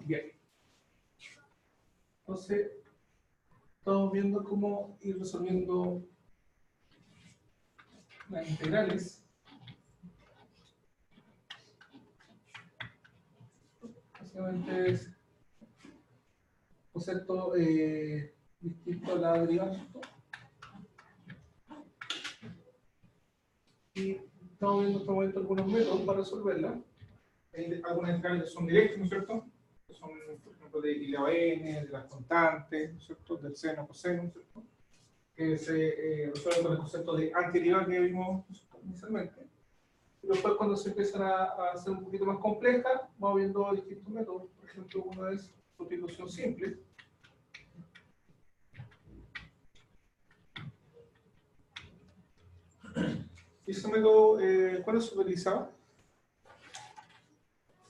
Bien. Entonces, estamos viendo cómo ir resolviendo las integrales. Básicamente es concepto distinto a la derivada. Y estamos viendo en este momento algunos métodos para resolverla. Hay algunas integrales que son directas, ¿no es cierto? Que son, por ejemplo, de I elevado a n, de las constantes, ¿no es cierto? Del seno, coseno, ¿no es cierto? Que se resuelven con el concepto de antiderivada que vimos inicialmente. Y después, cuando se empiezan a ser un poquito más complejas, vamos viendo distintos métodos. Por ejemplo, uno es sustitución simple. Y ese método, ¿cuándo se utiliza?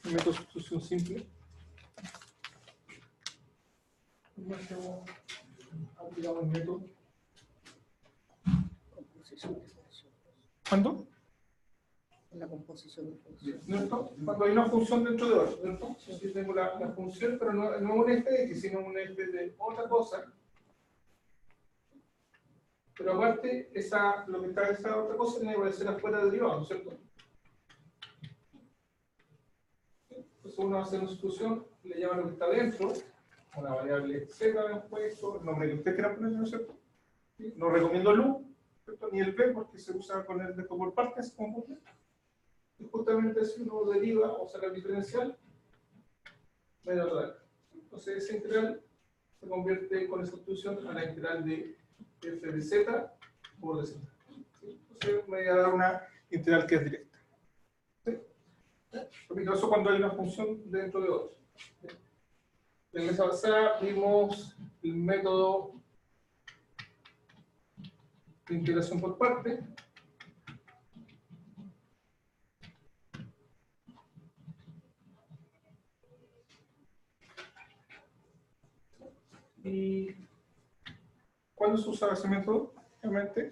El método de sustitución simple. Aplicamos el método. ¿Cuándo? En la composición de funciones. ¿Cierto? Cuando hay una función dentro de otra, ¿cierto? Yo tengo la función, pero no un f de x, sino un f de otra cosa. Pero aparte, lo que está en esa otra cosa tiene que aparecer afuera del derivado, ¿no es cierto? Entonces uno hace una sustitución, le llama lo que está dentro, una variable z de un puesto, el nombre que usted quiera poner, ¿no es cierto? ¿Sí? No recomiendo el u, ¿cierto? Ni el b, porque se usa con el de por partes como punto. Y justamente si uno deriva o saca el diferencial, me da otra vez. Entonces esa integral se convierte con esa sustitución a la integral de f de z por de z. ¿Sí? Entonces me va a dar una integral que es directa. ¿Sí? Repito, eso cuando hay una función dentro de otra. En la clase avanzada vimos el método de integración por parte. ¿Y cuándo se usa ese método? Realmente,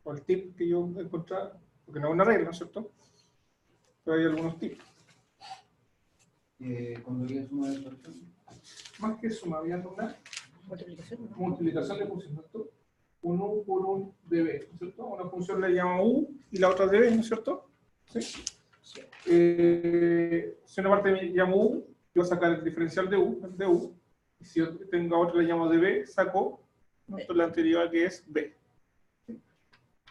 o el tip que yo he encontrado, porque no es una regla, ¿no es cierto? Pero hay algunos tips. Cuando había suma de fracciones. Más que suma, había una Multiplicación, ¿no? multiplicación de funciones, ¿no es cierto? Un u por un db, ¿no es cierto? Una función le llama u y la otra db, ¿no es cierto? ¿Sí? Sí. Si una parte me llamo u, yo voy a sacar el diferencial de u, y si yo tengo a otra le llamo db, saco, ¿no? La anterior que es b. ¿Sí?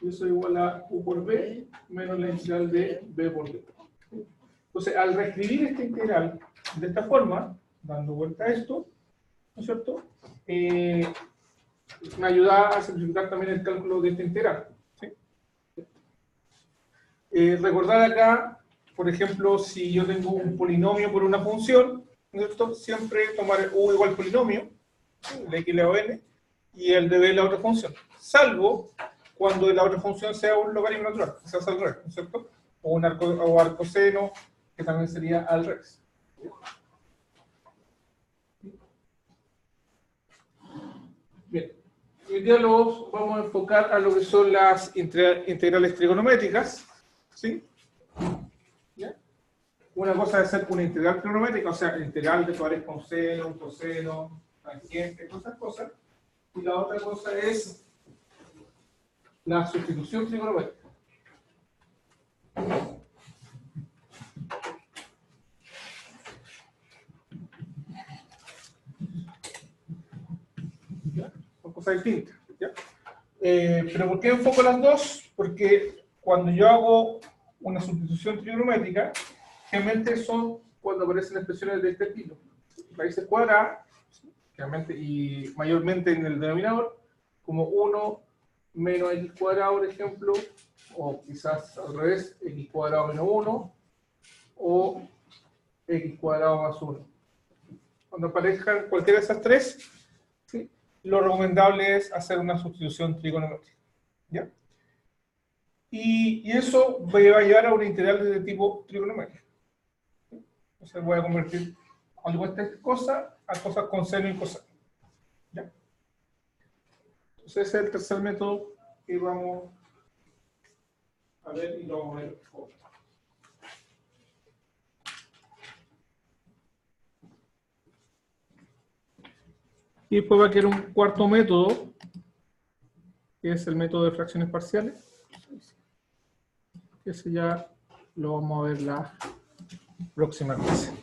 Y eso es igual a u por b menos la integral de b por d. ¿Sí? Entonces, al reescribir esta integral de esta forma, dando vuelta a esto, ¿no es cierto? Me ayuda a simplificar también el cálculo de esta integral. ¿Sí? Recordar acá, por ejemplo, si yo tengo un polinomio por una función, ¿no es cierto? Siempre tomar u igual polinomio, el x elevado a n, y el de b la otra función, salvo cuando la otra función sea un logaritmo natural, que se hace al revés, ¿no es cierto? O un arcoseno, que también sería al revés. Bien, hoy día los vamos a enfocar a lo que son las integrales trigonométricas, ¿sí? ¿Ya? Una cosa es ser una integral trigonométrica, o sea, integral de cuadres con seno, un coseno, tangente, todas esas cosas. Y la otra cosa es la sustitución trigonométrica. ¿Ya? Son cosas distintas. ¿Ya? Pero ¿por qué enfoco las dos? Porque cuando yo hago una sustitución trigonométrica, generalmente son cuando aparecen expresiones de este estilo. Raíces cuadradas, generalmente, y mayormente en el denominador, como 1 menos x cuadrado, por ejemplo, o quizás al revés, x cuadrado menos 1, o x cuadrado más 1. Cuando aparezcan cualquiera de esas tres, ¿sí? Lo recomendable es hacer una sustitución trigonométrica. ¿Ya? Y eso me va a llevar a una integral de tipo trigonométrico. Entonces voy a convertir algo de esta cosa a cosas con seno y coseno. ¿Ya? Entonces ese es el tercer método que vamos a ver y lo vamos a ver. Y después va a quedar un cuarto método, que es el método de fracciones parciales. Ese ya lo vamos a ver la próxima clase.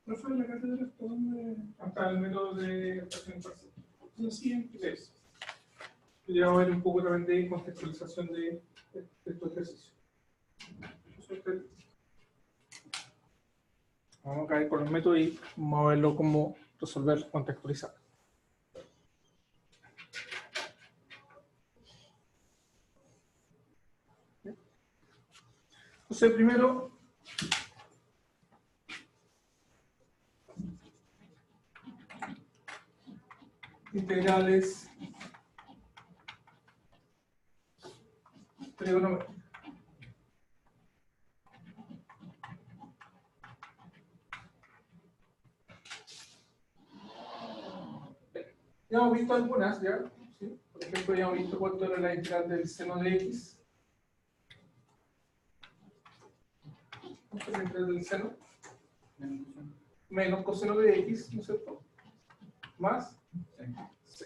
¿No fue en la cátedra donde hasta el método de fracciones parciales? No, sí, es. Ya vamos a ver un poco también de contextualización de estos ejercicios. Vamos a caer con el método y vamos a verlo cómo resolver contextualizar. Entonces, primero, integrales trigonométricas. Ya hemos visto algunas, ¿ya? ¿Sí? Por ejemplo, ya hemos visto cuánto era la integral del seno de x. ¿Cuánto es la integral del seno? Menos coseno de x, ¿no es cierto? Más c.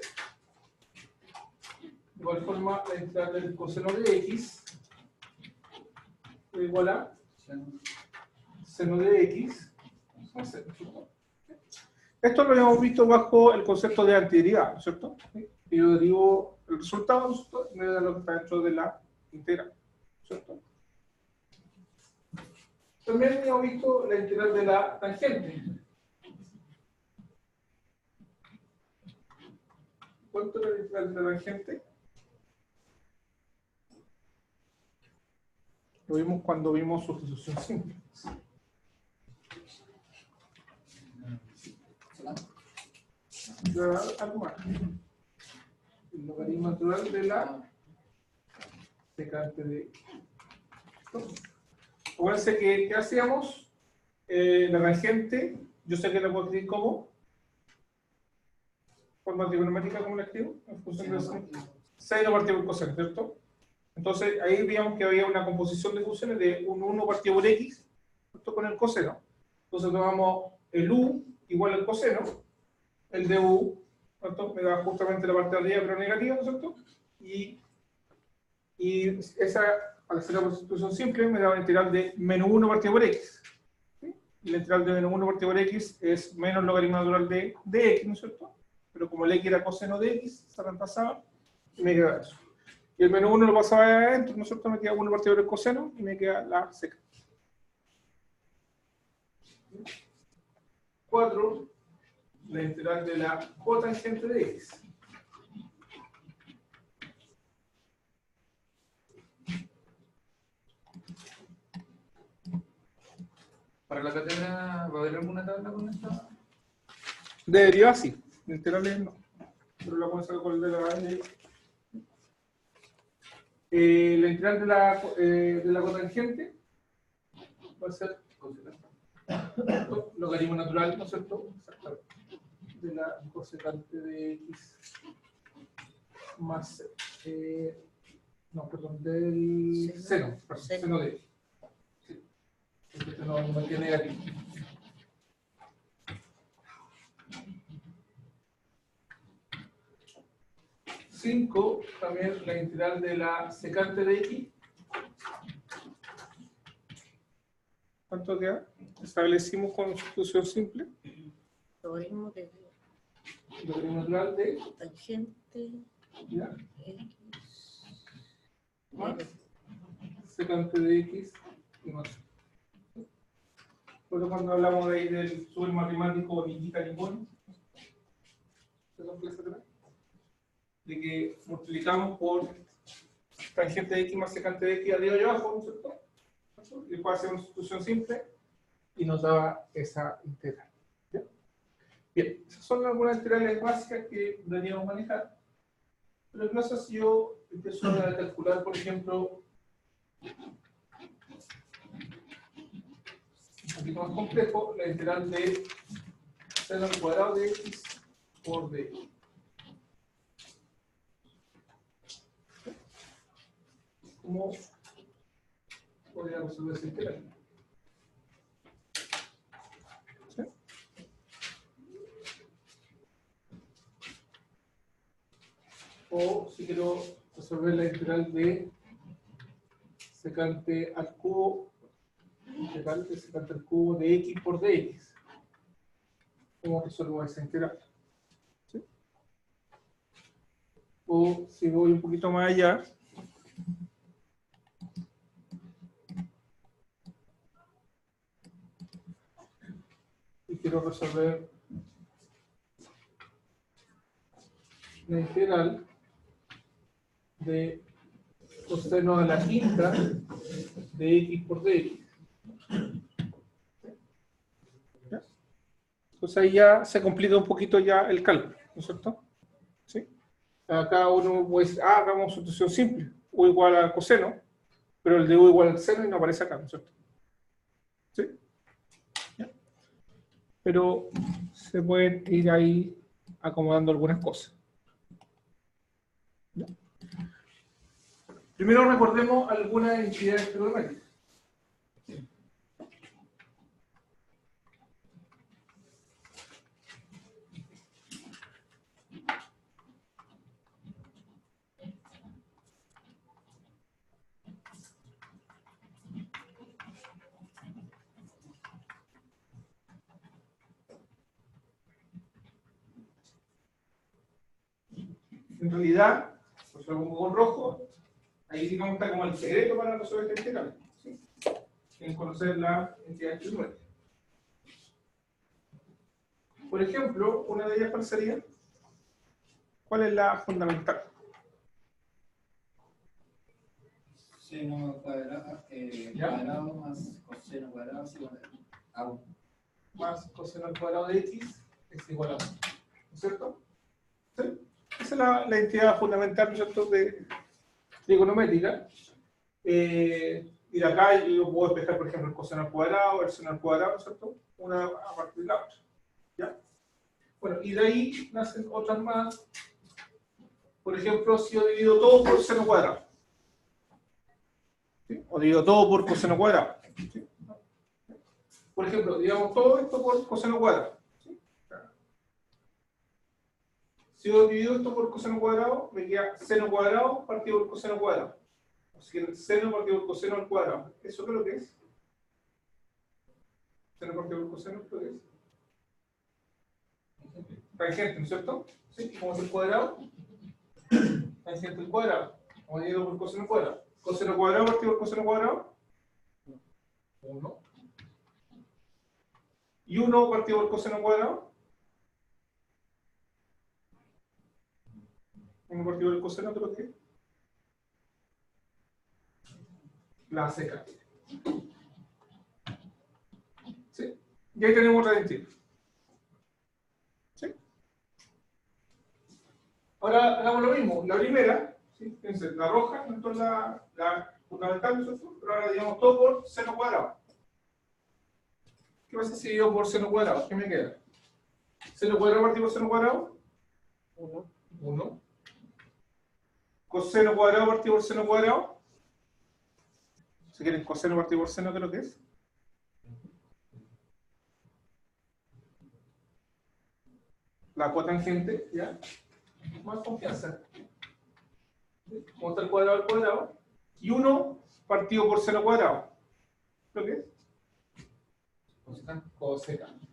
De igual forma, la integral del coseno de x es igual a seno de x más c, ¿no es cierto? Esto lo habíamos visto bajo el concepto de antiderivada, ¿no es cierto? Y yo derivo el resultado, ¿no es cierto?, y me da lo que está dentro de la integral, ¿no es cierto? También habíamos visto la integral de la tangente. ¿Cuánto es la integral de la tangente? Lo vimos cuando vimos sustitución simple. Algo más. El logaritmo natural de la secante de x. Acuérdense que ¿qué hacíamos? La tangente, yo sé que la puedo escribir como forma trigonométrica, como la escribo, en función de seno partido por coseno, ¿cierto? Entonces ahí veíamos que había una composición de funciones de un 1 partido por x, ¿cierto?, con el coseno. Entonces tomamos el u igual al coseno, el de u, ¿cierto?, me da justamente la parte de arriba pero negativa, ¿no es cierto? Y esa, al hacer la sustitución simple, me da una integral de menos 1 partido por x. ¿Sí? Y la integral de menos 1 partido por x es menos logaritmo natural de x, ¿no es cierto? Pero como el x era coseno de x, se reemplazaba y me queda eso. Y el menos 1 lo pasaba adentro, ¿no es cierto? Me queda 1 partido por el coseno y me queda la secante. 4, la integral de la cotangente de x. ¿Para la cátedra va a haber alguna tabla con esta? De deriva sí, de integrales no. Pero la podemos sacar con el de la integral de la cotangente va a ser logaritmo natural, ¿no es cierto? Exactamente. De la cosecante de x más no, perdón, del seno, perdón, seno de x. Sí. Este no mantiene negativo. 5, también la integral de la secante de x. ¿Cuánto queda? Establecimos con sustitución simple. Logaritmo de Logaritmo natural de tangente ¿ya? x Más secante de x y más. Por eso cuando hablamos de ahí del super matemático Nikita Nipón, de que multiplicamos por tangente de x más secante de x arriba y abajo, ¿no es cierto? Y después hacemos una sustitución simple y nos daba esa integral. ¿Ya? Bien, esas son algunas integrales básicas que deberíamos manejar. Pero ¿qué pasa si yo empiezo a calcular, por ejemplo, un poquito más complejo, la integral de seno al cuadrado de x por d? ¿Cómo podría resolver esa integral? ¿Sí? o si quiero resolver la integral de secante al cubo, integral de secante al cubo de x por dx. ¿Cómo resuelvo esa integral? ¿Sí? O si voy un poquito más allá, y quiero resolver la integral de coseno a la quinta de x por dx. ¿Ya? Entonces ahí ya se complica un poquito ya el cálculo, ¿no es cierto? ¿Sí? Acá uno puede decir, hagamos sustitución simple, u igual al coseno, pero el de u igual al seno y no aparece acá, ¿no es cierto? ¿Sí? ¿Ya? Pero se pueden ir ahí acomodando algunas cosas. ¿Ya? Primero recordemos algunas entidades trigonométricas. En realidad, pues lo pongo con rojo, ahí digamos está como el secreto para resolver este integral. ¿Sí? En conocer la entidad trigonométrica. Por ejemplo, una de ellas, ¿cuál sería? ¿Cuál es la fundamental? Seno cuadrado, ¿Ya? cuadrado más coseno cuadrado es igual a 1. Más coseno al cuadrado de x es igual a 1. ¿No es cierto? ¿Sí? Esa es la entidad fundamental, ¿no es cierto?, de trigonométrica. Y de acá yo puedo despejar, por ejemplo, el coseno al cuadrado, el seno al cuadrado, ¿no es cierto? Una a partir de la otra. ¿Ya? Bueno, y de ahí nacen otras más. Por ejemplo, si yo divido todo por seno cuadrado. ¿Sí? O divido todo por coseno cuadrado. ¿Sí? Por ejemplo, digamos todo esto por coseno cuadrado. ¿Sí? Si yo divido esto por coseno cuadrado, me queda seno cuadrado partido por coseno cuadrado. Así que seno partido por coseno al cuadrado. ¿Eso qué es lo que es? Seno partido por coseno, ¿qué es lo que es? Tangente, ¿no es cierto? ¿Sí? ¿Cómo es el cuadrado? Tangente al cuadrado. Como dividido por coseno cuadrado. Coseno cuadrado partido por coseno cuadrado. 1. Y 1 partido por coseno cuadrado. 1 partido por el coseno, creo que la seca. ¿Sí? Y ahí tenemos otra identidad. ¿Sí? Ahora hagamos lo mismo. La primera, ¿sí? Fíjense, la roja, entonces la fundamental, ¿no es cierto? Pero ahora digamos todo por seno cuadrado. ¿Qué pasa si divido por seno cuadrado? ¿Qué me queda? Seno cuadrado partido por seno cuadrado. 1. Coseno cuadrado partido por seno cuadrado. Si quieren coseno partido por seno, ¿qué es lo que es? La cotangente, ¿ya? Más confianza. ¿Cómo está el cuadrado al cuadrado? Y 1 partido por seno cuadrado. ¿Lo que es? Cosecante.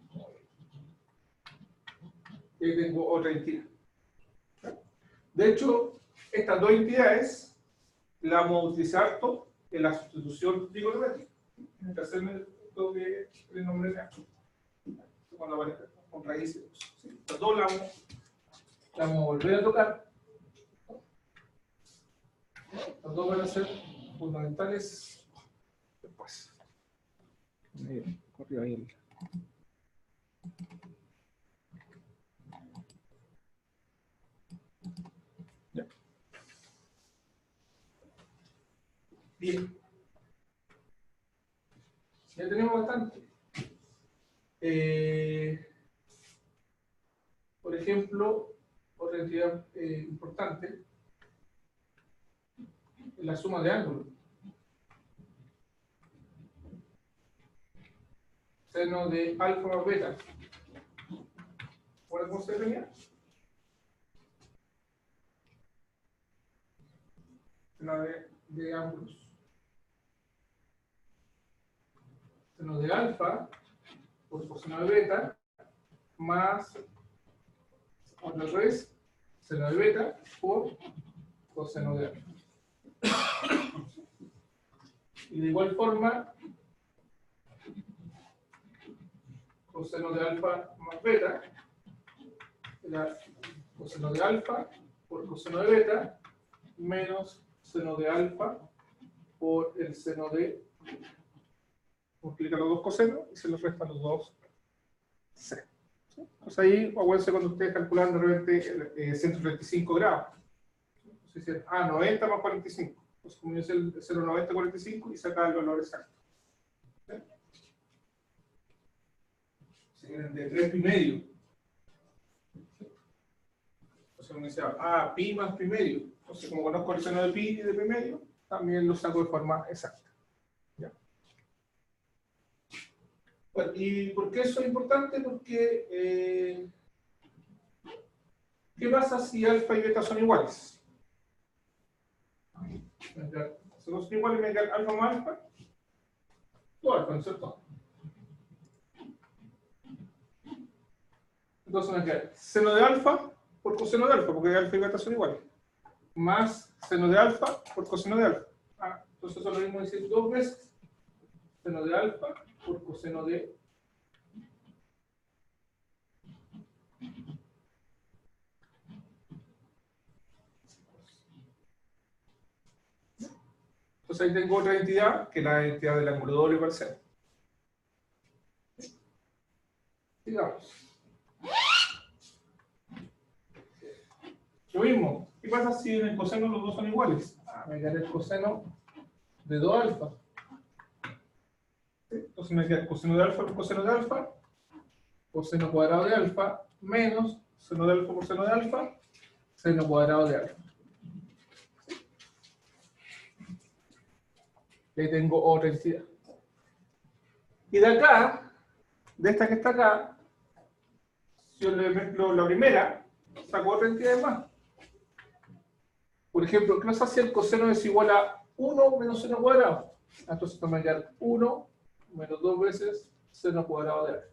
Y ahí tengo otra entidad. De hecho, estas dos entidades las vamos a utilizar harto en la sustitución trigonométrica. En que hacerme esto que le nombré acá. Cuando aparezca con raíces. ¿Sí? Estas dos las vamos a volver a tocar. Las dos van a ser fundamentales después. Corrió ahí el... Ya. Bien. Ya tenemos bastante. Por ejemplo, otra entidad importante es la suma de ángulos. Seno de alfa más beta. ¿Cómo se venía? suma de ambos. Seno de alfa por coseno de beta más, otra vez, seno de beta por coseno de alfa. Y de igual forma, coseno de alfa más beta, era coseno de alfa por coseno de beta, menos seno de alfa por el seno de, multiplica los dos cosenos y se les restan los dos senos. ¿Sí? Pues ahí, acuérdense cuando ustedes calculan de repente 135 grados. Entonces, 90 más 45. Pues como es el 0,90 45 y saca el valor exacto. ¿Sí? Serían de 3,5. Entonces uno dice, pi más pi medio. Entonces como conozco el seno de pi y de pi medio, también lo saco de forma exacta. ¿Ya? Bueno, ¿y por qué eso es importante? Porque ¿qué pasa si alfa y beta son iguales? Si no son iguales, me queda alfa más alfa, 2 alfa, ¿no es cierto? Entonces me queda seno de alfa por coseno de alfa, porque alfa y beta son iguales, más seno de alfa por coseno de alfa. Entonces eso es lo mismo decir 2 veces seno de alfa por coseno de. Entonces ahí tengo otra entidad, que es la entidad del ángulo doble parcial. Digamos. Lo mismo, ¿qué pasa si en el coseno los dos son iguales? Me queda el coseno de 2 alfa. ¿Sí? Entonces me queda el coseno de alfa por coseno de alfa, coseno cuadrado de alfa, menos seno de alfa por seno de alfa, seno cuadrado de alfa. Y ahí tengo otra entidad. Y de acá, de esta que está acá, si yo le mezclo la primera, saco otra entidad más. Por ejemplo, ¿qué pasa si el coseno es igual a 1 menos seno cuadrado? Entonces me va a quedar 1 menos 2 veces seno cuadrado de alfa.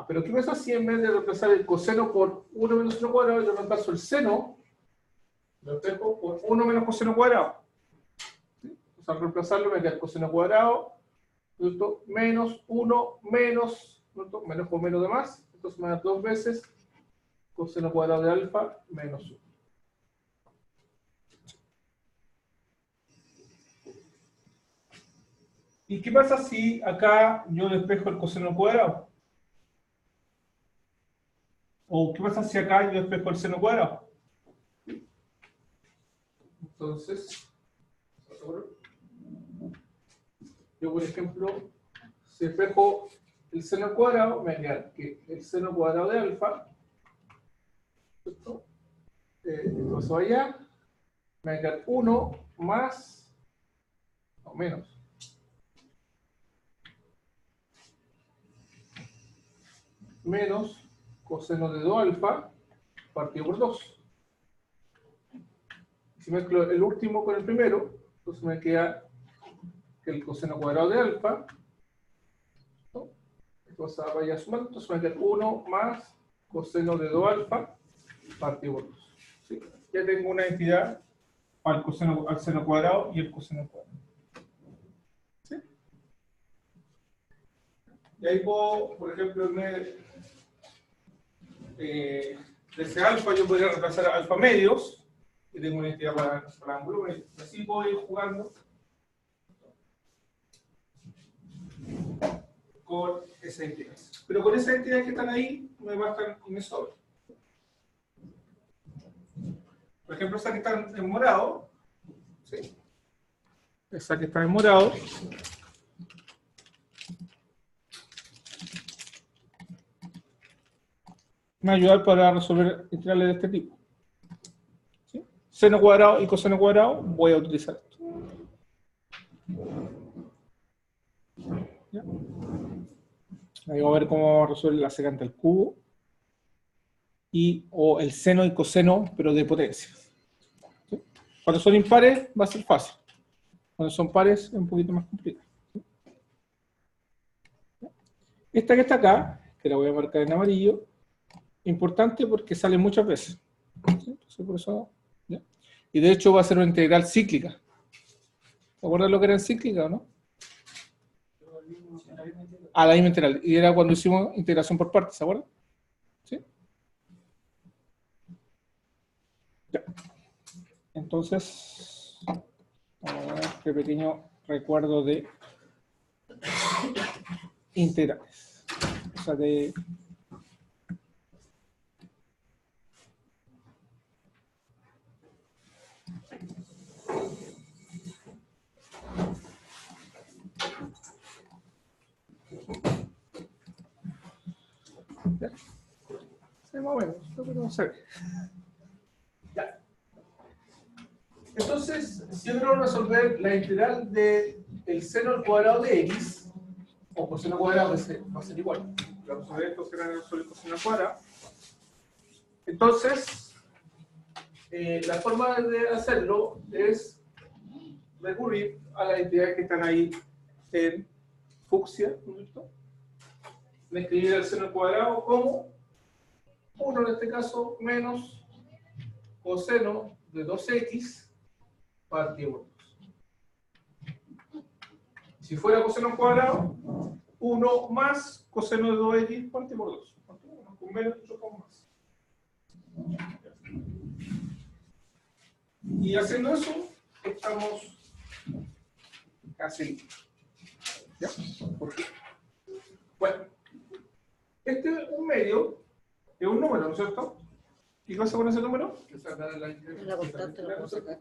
Pero ¿qué pasa si en vez de reemplazar el coseno por 1 menos seno cuadrado, yo reemplazo el seno, lo despejo por 1 menos coseno cuadrado? ¿Sí? Entonces al reemplazarlo me queda el coseno cuadrado, ¿cierto? Menos 1 menos, ¿cierto? Menos por menos de más, entonces me da 2 veces coseno cuadrado de alfa menos 1. ¿Y qué pasa si acá yo despejo el coseno cuadrado? ¿O qué pasa si acá yo despejo el seno cuadrado? Entonces, yo por ejemplo, si despejo el seno cuadrado, me queda que el seno cuadrado de alfa, ¿cierto? Entonces allá, me va a quedar 1 más, o menos, menos coseno de 2 alfa partido por 2. Si mezclo el último con el primero, entonces me queda que el coseno cuadrado de alfa, ¿no? Entonces vaya sumando, entonces me queda 1 más coseno de 2 alfa partido por 2. ¿Sí? Ya tengo una entidad al seno cuadrado y el coseno cuadrado. ¿Sí? Y ahí puedo, por ejemplo, en vez de ese alfa, yo podría reemplazar a alfa medios, y tengo una entidad para el ángulo medio. Así puedo ir jugando con esa entidad. Pero con esa entidad que están ahí, me bastan con eso. Por ejemplo, esa que está en morado, ¿sí? Esa que está en morado, me va a ayudar para resolver integrales de este tipo. ¿Sí? Seno cuadrado y coseno cuadrado, voy a utilizar esto. ¿Ya? Ahí vamos a ver cómo vamos a resolver la secante al cubo o el seno y coseno, pero de potencias. ¿Sí? Cuando son impares va a ser fácil. Cuando son pares es un poquito más complicado. Esta que está acá, que la voy a marcar en amarillo, importante porque sale muchas veces. ¿Sí? Entonces, por eso, ¿ya? Y de hecho va a ser una integral cíclica. ¿Se acuerdan lo que era cíclica o no? Ah, la misma integral. Y era cuando hicimos integración por partes, ¿se acuerdan? ¿Sí? Ya. Entonces, vamos a ver este pequeño recuerdo de integrales. O sea, de... Ya. Sí, más o menos, lo que vamos a ver. Ya. Entonces, si yo quiero resolver la integral del seno al cuadrado de x, o coseno cuadrado, va a ser igual. Vamos a ver esto será el coseno al cuadrado. Entonces, la forma de hacerlo es recurrir a las integrales que están ahí en fucsia, ¿no es cierto? De escribir el seno al cuadrado como 1 en este caso menos coseno de 2x partido por 2. Si fuera coseno al cuadrado, 1 más coseno de 2x partido por 2. Con menos yo con más. Y haciendo eso, estamos casi. ¿Ya? ¿Por qué? Bueno, este es un medio, es un número, ¿no es cierto? ¿Qué pasa con ese número? Que saca la integral. La constante la puedo sacar.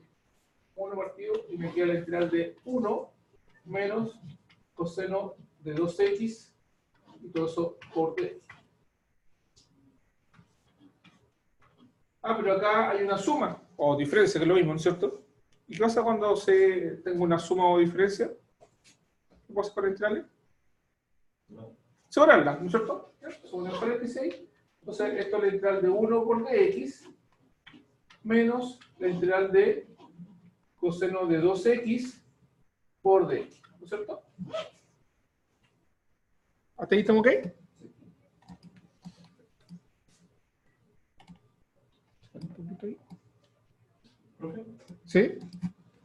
1 partido y me queda la integral de 1 menos coseno de 2x y todo eso por dx. Ah, pero acá hay una suma o diferencia, que es lo mismo, ¿no es cierto? ¿Y qué pasa cuando tengo una suma o diferencia? ¿Qué pasa con la integral? Separarla, ¿no es cierto? Sobre el paréntesis ahí. Entonces, esto es la integral de 1 por dx menos la integral de coseno de 2x por dx, ¿no es cierto? ¿Hasta ahí estamos ok? ¿Sí?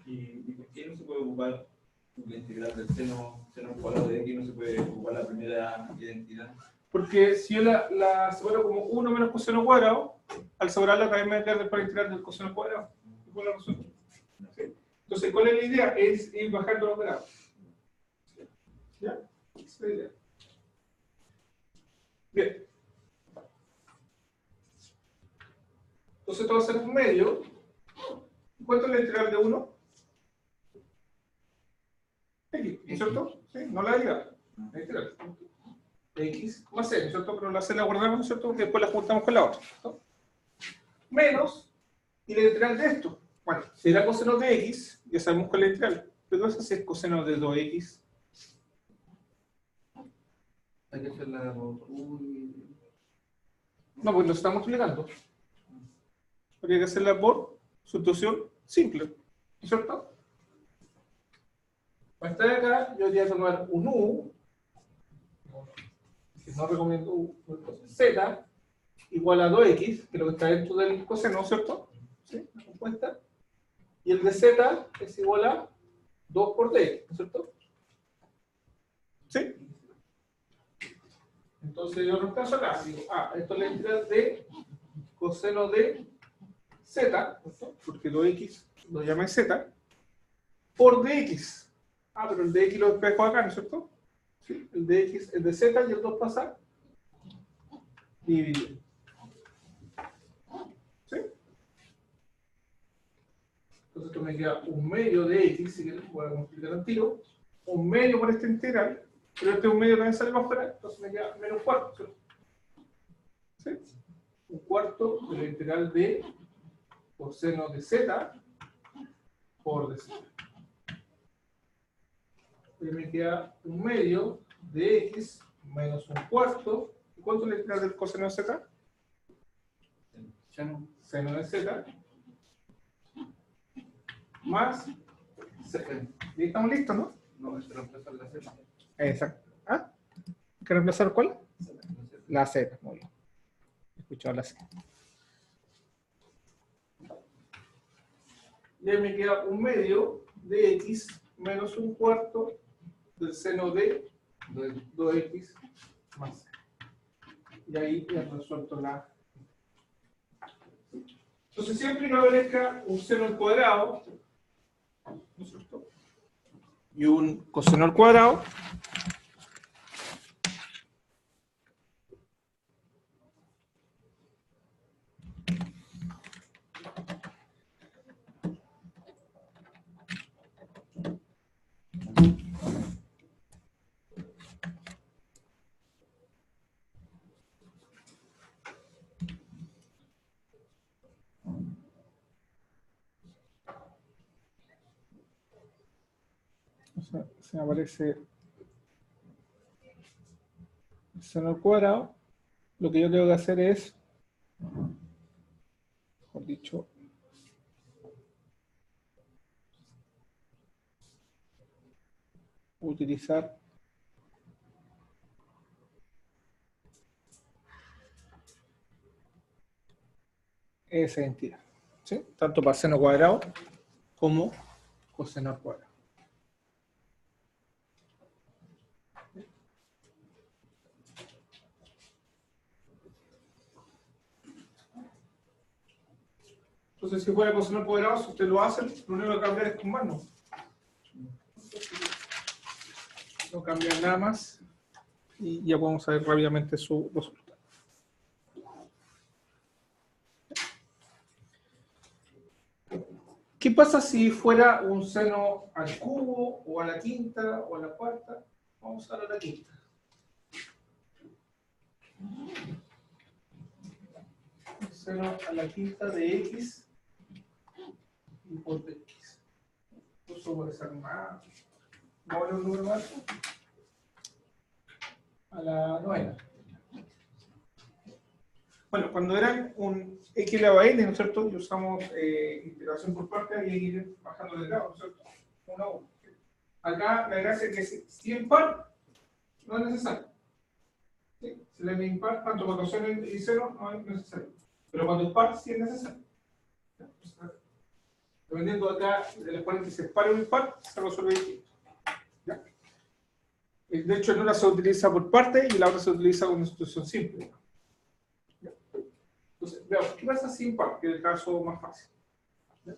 ¿Y por qué no se puede ocupar la integral del seno cuadrado de x? ¿No se puede ocupar la primera identidad? Porque si yo la separo como 1 menos coseno cuadrado, al separarla también me va a quedar después la integral del coseno cuadrado. ¿Cuál es la razón? ¿Sí? Entonces, ¿cuál es la idea? Es ir bajando los grados. ¿Ya? Esa es la idea. Bien. Entonces, esto va a ser un medio. ¿Cuánto es la integral de 1? X, ¿no es cierto? ¿Sí? No la derivada. La integral. X más c, ¿no es cierto? Pero la c la guardamos, ¿no es cierto? Porque después la juntamos con la otra, ¿no? Menos, y la integral de esto. Bueno, si era coseno de x, ya sabemos cuál es la integral. Pero ¿qué pasa si es coseno de 2x? Hay que hacerla por No, pues lo estamos multiplicando. Habría que hacerla por sustitución simple, ¿no es cierto? Para estar acá, yo voy a tomar un u, que no recomiendo u, z, igual a 2x, que es lo que está dentro del coseno, ¿cierto? ¿Sí? La compuesta. Y el de z es igual a 2 por d, ¿no es cierto? ¿Sí? Entonces yo reemplazo acá, digo, esto es la integral de coseno de z, ¿no? Porque 2x lo llaman z, por dx. Pero el dx lo despejo acá, ¿no es cierto? ¿Sí? El dx es de z y el 2 pasa dividido. ¿Sí? Entonces esto me queda un medio de x, si quieres voy a multiplicar al tiro, un medio por esta integral, pero este un medio también sale más fuera, entonces me queda menos un cuarto, ¿cierto? ¿Sí? Un cuarto de la integral de coseno de z por dz. Y me queda un medio de x menos un cuarto. ¿Y cuánto es la integral del coseno de z? Seno de z más Z. y estamos listos, ¿no? No, es reemplazar la Z. Exacto. ¿Ah? ¿Hay que reemplazar cuál? La Z. La Z, muy bien. He escuchado la Z. Y ahí me queda un medio de x menos un cuarto del seno de 2x más c. Y ahí ya resuelto la... Entonces siempre que aparezca un seno al cuadrado, ¿no es cierto? Y un coseno al cuadrado, o sea, se me aparece el seno al cuadrado, lo que yo tengo que hacer es, mejor dicho, utilizar esa identidad, ¿sí? Tanto para seno cuadrado como coseno al cuadrado. Entonces, si fuera coseno al cuadrado, si usted lo hace, lo único que cambiar es con más, ¿no? No cambia nada más y ya podemos saber rápidamente su resultado. ¿Qué pasa si fuera un seno al cubo o a la quinta o a la cuarta? Vamos a la quinta. Un seno a la quinta de x y por x. Eso puede ser más. ¿Vamos a ver un número más? A la novena. Bueno, cuando eran un x elevado a n, ¿no es cierto? Y usamos integración por partes, y hay que ir bajando de grado, ¿no es cierto? 1 a 1. Acá la gracia es que si es par, no es necesario. ¿Sí? Si la n es impar, tanto para coseno y seno, no es necesario. Pero cuando es par, sí es necesario. Dependiendo acá del exponente si es par o impar, se resuelve distinto. ¿Ya? De hecho, en una se utiliza por parte y la otra se utiliza con una sustitución simple. Entonces, veamos, ¿qué pasa sin par? Que es el caso más fácil. ¿Ya?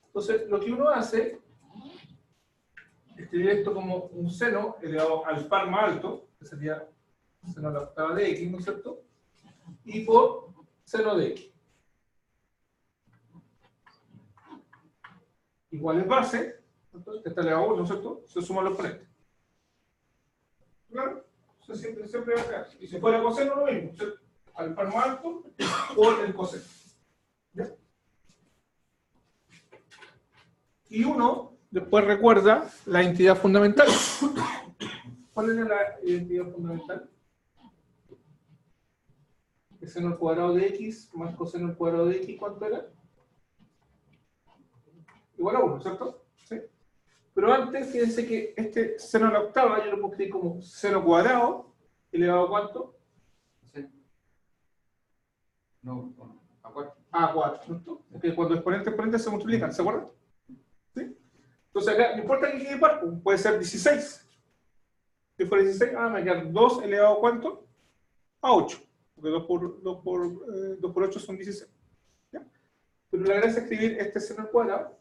Entonces, lo que uno hace es escribir esto como un seno elevado al par más alto, que sería seno a la octava de x, ¿no es cierto? Y por seno de x. Igual es base, entonces está elevado a 1, ¿no es cierto? Se suman los exponentes. ¿Claro? Eso siempre va a quedar. Y si fuera coseno, lo mismo, ¿cierto? Al par más alto por el coseno. ¿Ya? Y uno después recuerda la identidad fundamental. ¿Cuál era la identidad fundamental? El seno al cuadrado de x más coseno al cuadrado de x, ¿cuánto era? Igual a 1, ¿cierto? ¿Sí? Pero antes, fíjense que este seno a la octava yo lo puedo escribir como seno cuadrado elevado a ¿cuánto? Sí. No, a 4. A 4, ¿cierto? Porque cuando exponente se multiplican, ¿se acuerdan? ¿Sí? Entonces acá, no importa que quede par, puede ser 16. Si fuera 16, me va a quedar 2 elevado a ¿cuánto? A 8. Porque 2 por 8 son 16. ¿Ya? Pero la gracia es escribir este seno al cuadrado.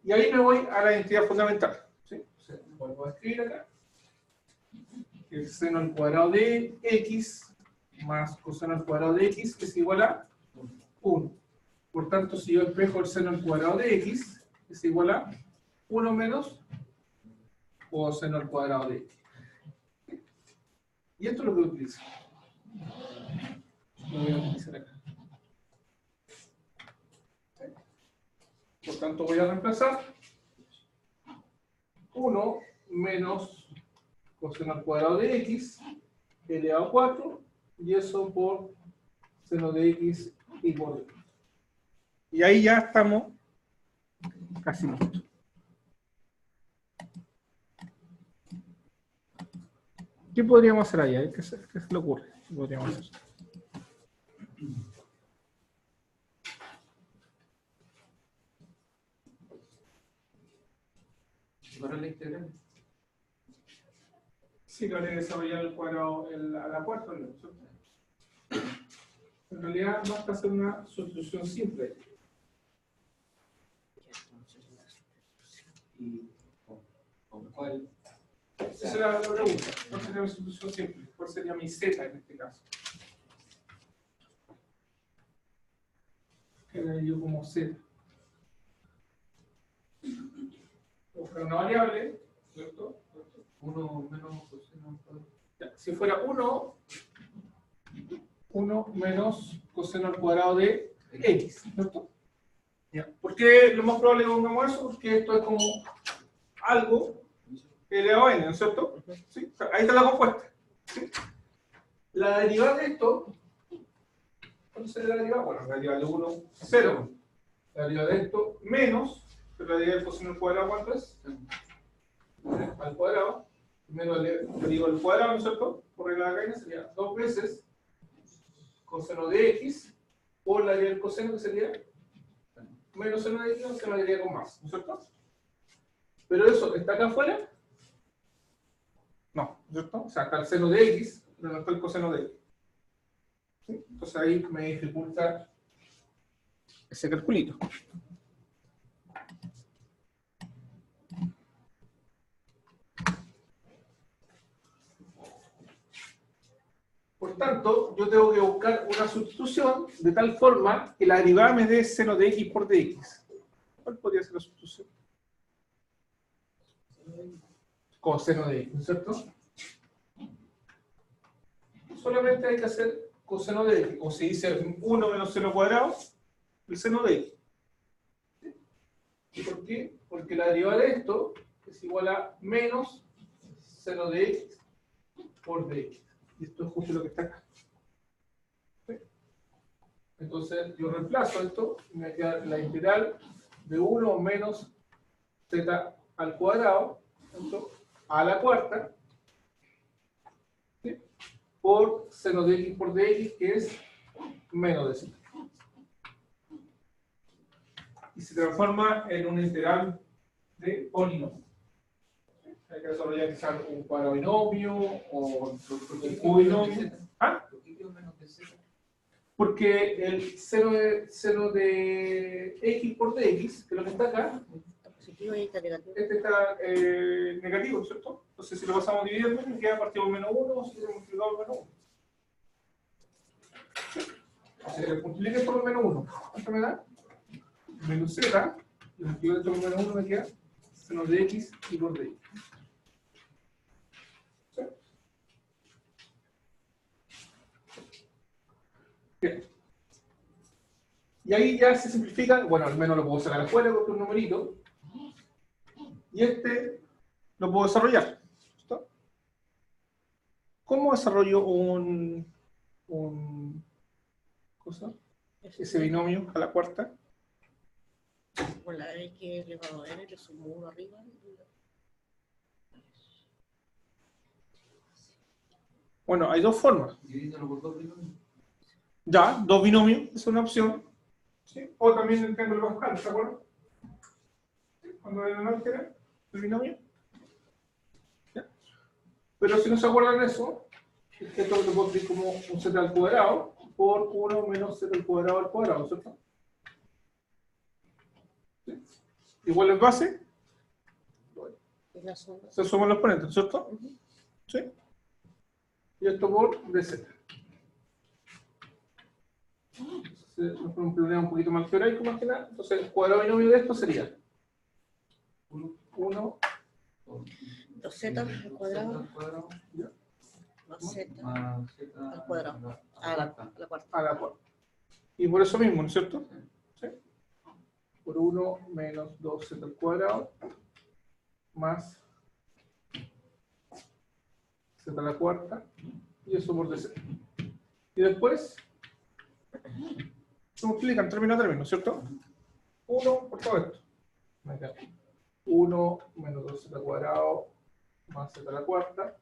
Y ahí me voy a la identidad fundamental. ¿Sí? O sea, vuelvo a escribir acá. El seno al cuadrado de x más coseno al cuadrado de x es igual a 1. Por tanto, si yo despejo el seno al cuadrado de x, es igual a 1 menos coseno al cuadrado de x. Y esto es lo que utilizo. Lo voy a utilizar acá. Por tanto, voy a reemplazar 1 menos coseno al cuadrado de x elevado a 4 y eso por seno de x y por x. Y ahí ya estamos casi listo. ¿Qué podríamos hacer allá? ¿Qué se le ocurre? ¿Qué podríamos hacer? Para la integral. Sí, que habría que desarrollar el cuadrado a la cuarta, ¿no? En realidad basta hacer una sustitución simple. ¿Y con cuál? Esa es la pregunta. ¿Cuál sería mi sustitución simple? ¿Cuál sería mi z en este caso? ¿Qué le digo como z? Buscar una variable, ¿cierto? 1 menos coseno al cuadrado. Ya, si fuera 1 menos coseno al cuadrado de x, ¿cierto? Ya. ¿Por qué lo más probable que pongamos eso? Porque esto es como algo elevado a n, ¿no es cierto? ¿Sí? Ahí está la compuesta. ¿Sí? La derivada de esto, ¿cuánto sería la derivada? Bueno, la derivada de 1, 0. La derivada de esto, menos, pero la derivada del coseno al cuadrado, ¿cuánto es? Al cuadrado, menos la derivada al cuadrado, ¿no es cierto? Por regla de la cadena sería 2 veces coseno de x por la derivada del coseno, que sería menos seno de x, o se lo diría con más, ¿no es cierto? Pero eso, ¿está acá afuera? No, ¿no es cierto? O sea, está el seno de x, pero no está el coseno de x. ¿Sí? Entonces ahí me dificulta ese calculito. Por tanto, yo tengo que buscar una sustitución de tal forma que la derivada me dé seno de x por dx. ¿Cuál podría ser la sustitución? Coseno de x, ¿no es cierto? Solamente hay que hacer coseno de x, o se dice 1 menos seno cuadrado, el seno de x. ¿Y por qué? Porque la derivada de esto es igual a menos seno de x por dx. Y esto es justo lo que está acá. ¿Sí? Entonces yo reemplazo esto y me queda la integral de 1 menos z al cuadrado, ¿cierto? A la cuarta, ¿sí? Por seno de x por dx, que es menos de z. Y se transforma en una integral de polinomio. Hay que desarrollar quizás un cuadrado binomio o un cubinomio. ¿Ah? ¿Por qué quedó menos de 0? Porque el seno de x por dx, que es lo que está acá, Está positivo y está negativo. este está negativo, ¿cierto? Entonces si lo pasamos dividiendo, me queda partido por menos 1 o si lo multiplicado por menos 1. O sea, le multiplico esto por menos 1. ¿Cuánto me da? Menos z, y multiplico esto por menos 1 me queda seno de x y por dx. ¿Sí? Bien. Y ahí ya se simplifica, bueno, al menos lo puedo sacar afuera con un numerito. Y este lo puedo desarrollar. ¿Listo? ¿Cómo desarrollo cosa? Ese binomio a la cuarta? Por la x elevado a n, le sumo 1 arriba. Bueno, hay dos formas. Dividiéndolo por 2 binomios. Ya, dos binomios, es una opción. ¿Sí? O también el triángulo Pascal, ¿se acuerdan? ¿Sí? Cuando era el álgebra, el binomio. ¿Ya? Pero si no se acuerdan de eso, es que esto lo puedo escribir como un z al cuadrado por 1 menos z al cuadrado, ¿cierto? ¿Sí? Igual en base, Es la suma. se suman los exponentes, ¿cierto? ¿Sí? Y esto por dz. Entonces, nos ponemos un problema un poquito más teórico, más que nada. Entonces, el cuadrado binomio de esto sería 1 2z al cuadrado Ya. más z Más z al cuadrado. A la cuarta. a la cuarta. Y por eso mismo, ¿no es cierto? ¿Sí? Por 1 menos 2z al cuadrado más z a la cuarta y eso por dz. Y después se multiplican término a término, ¿cierto? 1 por todo esto. me queda 1 menos 2z cuadrado más z a la cuarta.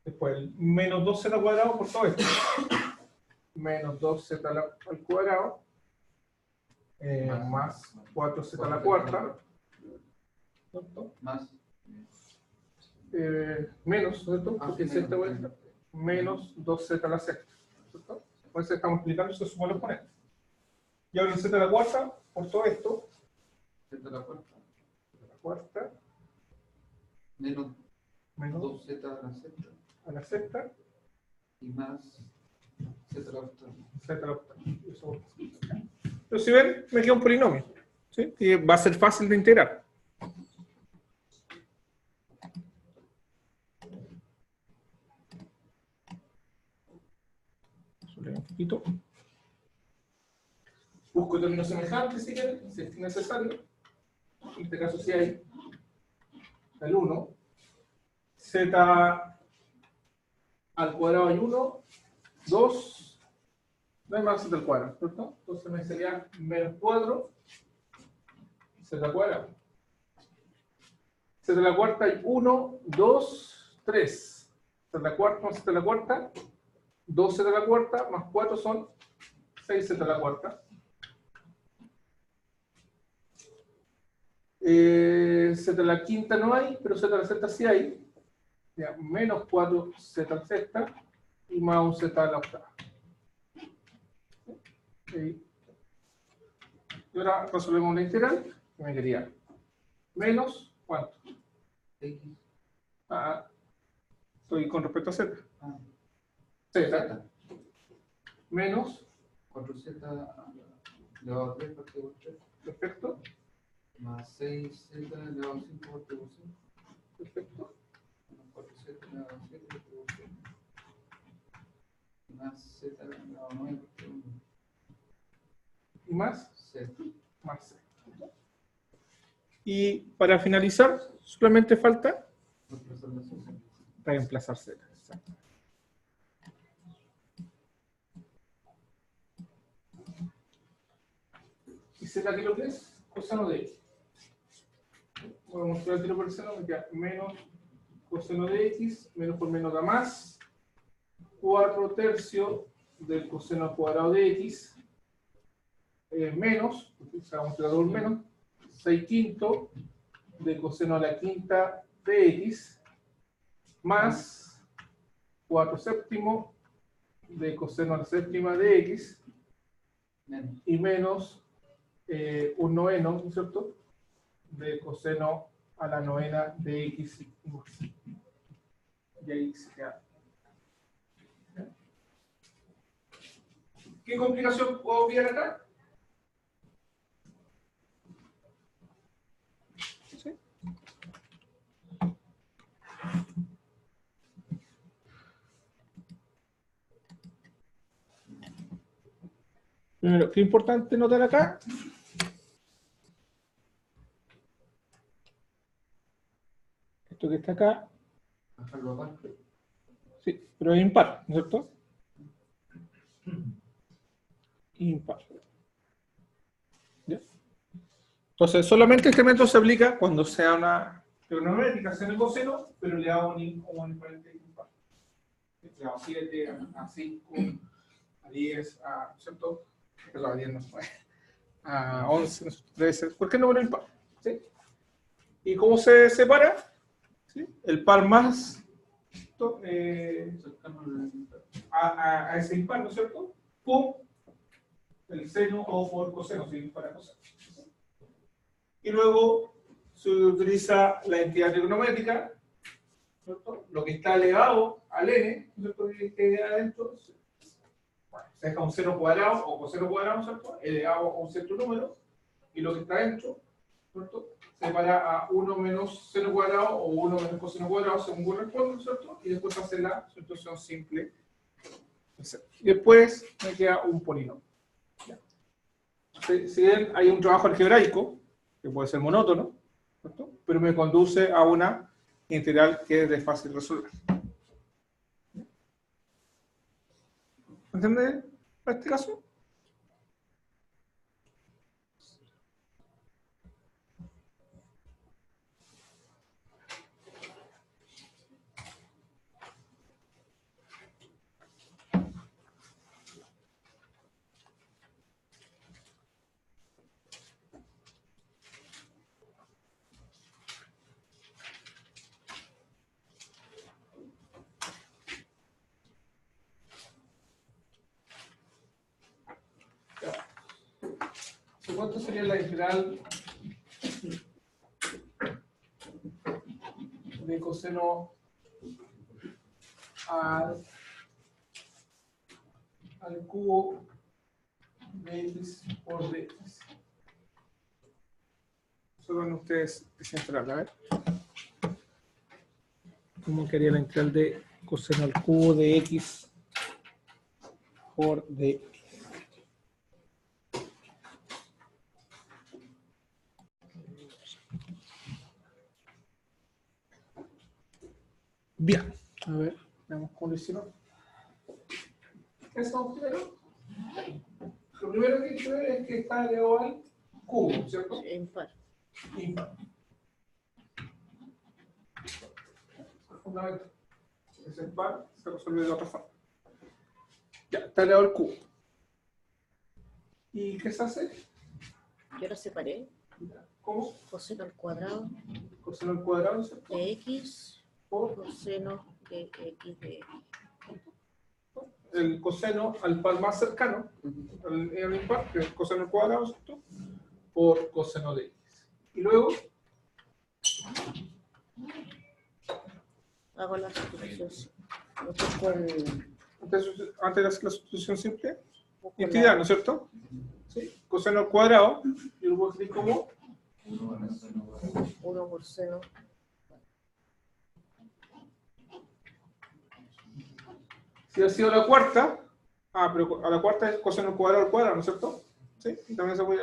Después el menos 2z cuadrado por todo esto. Menos 2z al cuadrado más 4z a la cuarta. ¿Cierto? Más. Menos, ¿cierto? Porque z vuelta. Menos 2z a la sexta. ¿Cierto? Por eso estamos explicando eso suma los exponentes. Y ahora el z a la cuarta, por todo esto. Z a la cuarta. Cuarta. Menos Menos 2z a la sexta. a la sexta. Y más z a la octava. Z a la octava. Eso. Pero si ven, me queda un polinomio. ¿Sí? Y va a ser fácil de integrar. Un poquito. Busco términos semejantes si quieren, si es necesario. En este caso si hay el 1. Z al cuadrado hay 1, 2, no hay más z al cuadrado, ¿cierto? Entonces me sería menos 4 z al cuadrado. Z a la cuarta hay 1, 2, 3. Z a la cuarta más z a la cuarta. 2z a la cuarta más 4 son 6z a la cuarta. Z a la quinta no hay, pero z a la sexta sí hay. Ya, menos 4z a la sexta y más un z a la octava. Okay. Y ahora resolvemos la integral. Que me quería menos, ¿cuánto? X. Estoy con respecto a z. Ah. Z menos, 4z elevado a 3 partido por 3. perfecto, Más 6z elevado a 5 partido por 5. perfecto, Menos 4z elevado a 7 partido por 7. Más z elevado a 9 partido por 9. y más, Z. más c. Y para finalizar, solamente falta Reemplazar la z. reemplazar z. Exacto. ¿Y z aquí lo que es? Coseno de x. Voy a mostrar el tiro por el seno, me queda menos coseno de x, menos por menos da más, 4 tercios del coseno al cuadrado de x, menos, porque se va a mostrar el menos, 6 quintos de coseno a la quinta de x, más 4 séptimos de coseno a la séptima de x, Menos. y menos un noveno, ¿no es cierto?, de coseno a la novena de x y más. Y ahí se queda. ¿Qué complicación puedo ver acá? ¿Sí? Primero, ¿qué es importante notar acá? Esto que está acá, Bajarlo aparte. sí, pero es impar, ¿no es cierto? Impar. ¿Ya? Entonces, solamente este método se aplica cuando sea una trigonométrica, sea en el coseno, pero le hago un exponente impar. Le hago 7, a 5, a 10, a, ¿cierto? Perdón, a 10 no se puede. A 11, 13, ¿por qué no me lo impar? ¿Sí? ¿Y cómo se separa? ¿Sí? El par más a ese impar, ¿no es cierto? Por el seno o por coseno, si para coseno. Y luego se utiliza la entidad trigonométrica, ¿cierto? Lo que está elevado al n, ¿no es cierto? Que adentro, bueno, se deja un seno cuadrado o coseno cuadrado, ¿no es cierto? Elevado a un cierto número, y lo que está dentro, ¿cierto?, se separa a 1 menos seno cuadrado o 1 menos coseno cuadrado según corresponde, ¿cierto? Y después hace la solución simple. Y después me queda un polinomio. Si bien hay un trabajo algebraico, que puede ser monótono, ¿cierto?, pero me conduce a una integral que es de fácil resolver. ¿Entiende este caso? ¿Cuánto sería la integral de coseno al cubo de x por dx? Solo van ustedes descentrarla, a ver. ¿Cómo quedaría la integral de coseno al cubo de x por dx? Bien, a ver, veamos cómo lo hicieron. ¿Qué hacemos primero? Lo primero que hay que ver es que está elevado al cubo, ¿cierto? Impar. Impar. Es fundamental. Es impar, se resuelve de otra forma. Ya, está elevado al cubo. ¿Y qué se hace? Yo lo separé. ¿Cómo? Coseno al cuadrado Coseno al cuadrado, ¿cierto? de x Por coseno de x de x. el coseno al par más cercano, el impar, que es el coseno al cuadrado, ¿cierto? Por coseno de x. Y luego, Hago la sustitución. Busco antes de hacer la sustitución simple, busco integral, ¿no es cierto? Sí. Coseno al cuadrado, yo lo puedo escribir como 1 por seno. si ha sido la cuarta, pero a la cuarta es coseno al cuadrado, ¿no es cierto? Sí, y también se puede.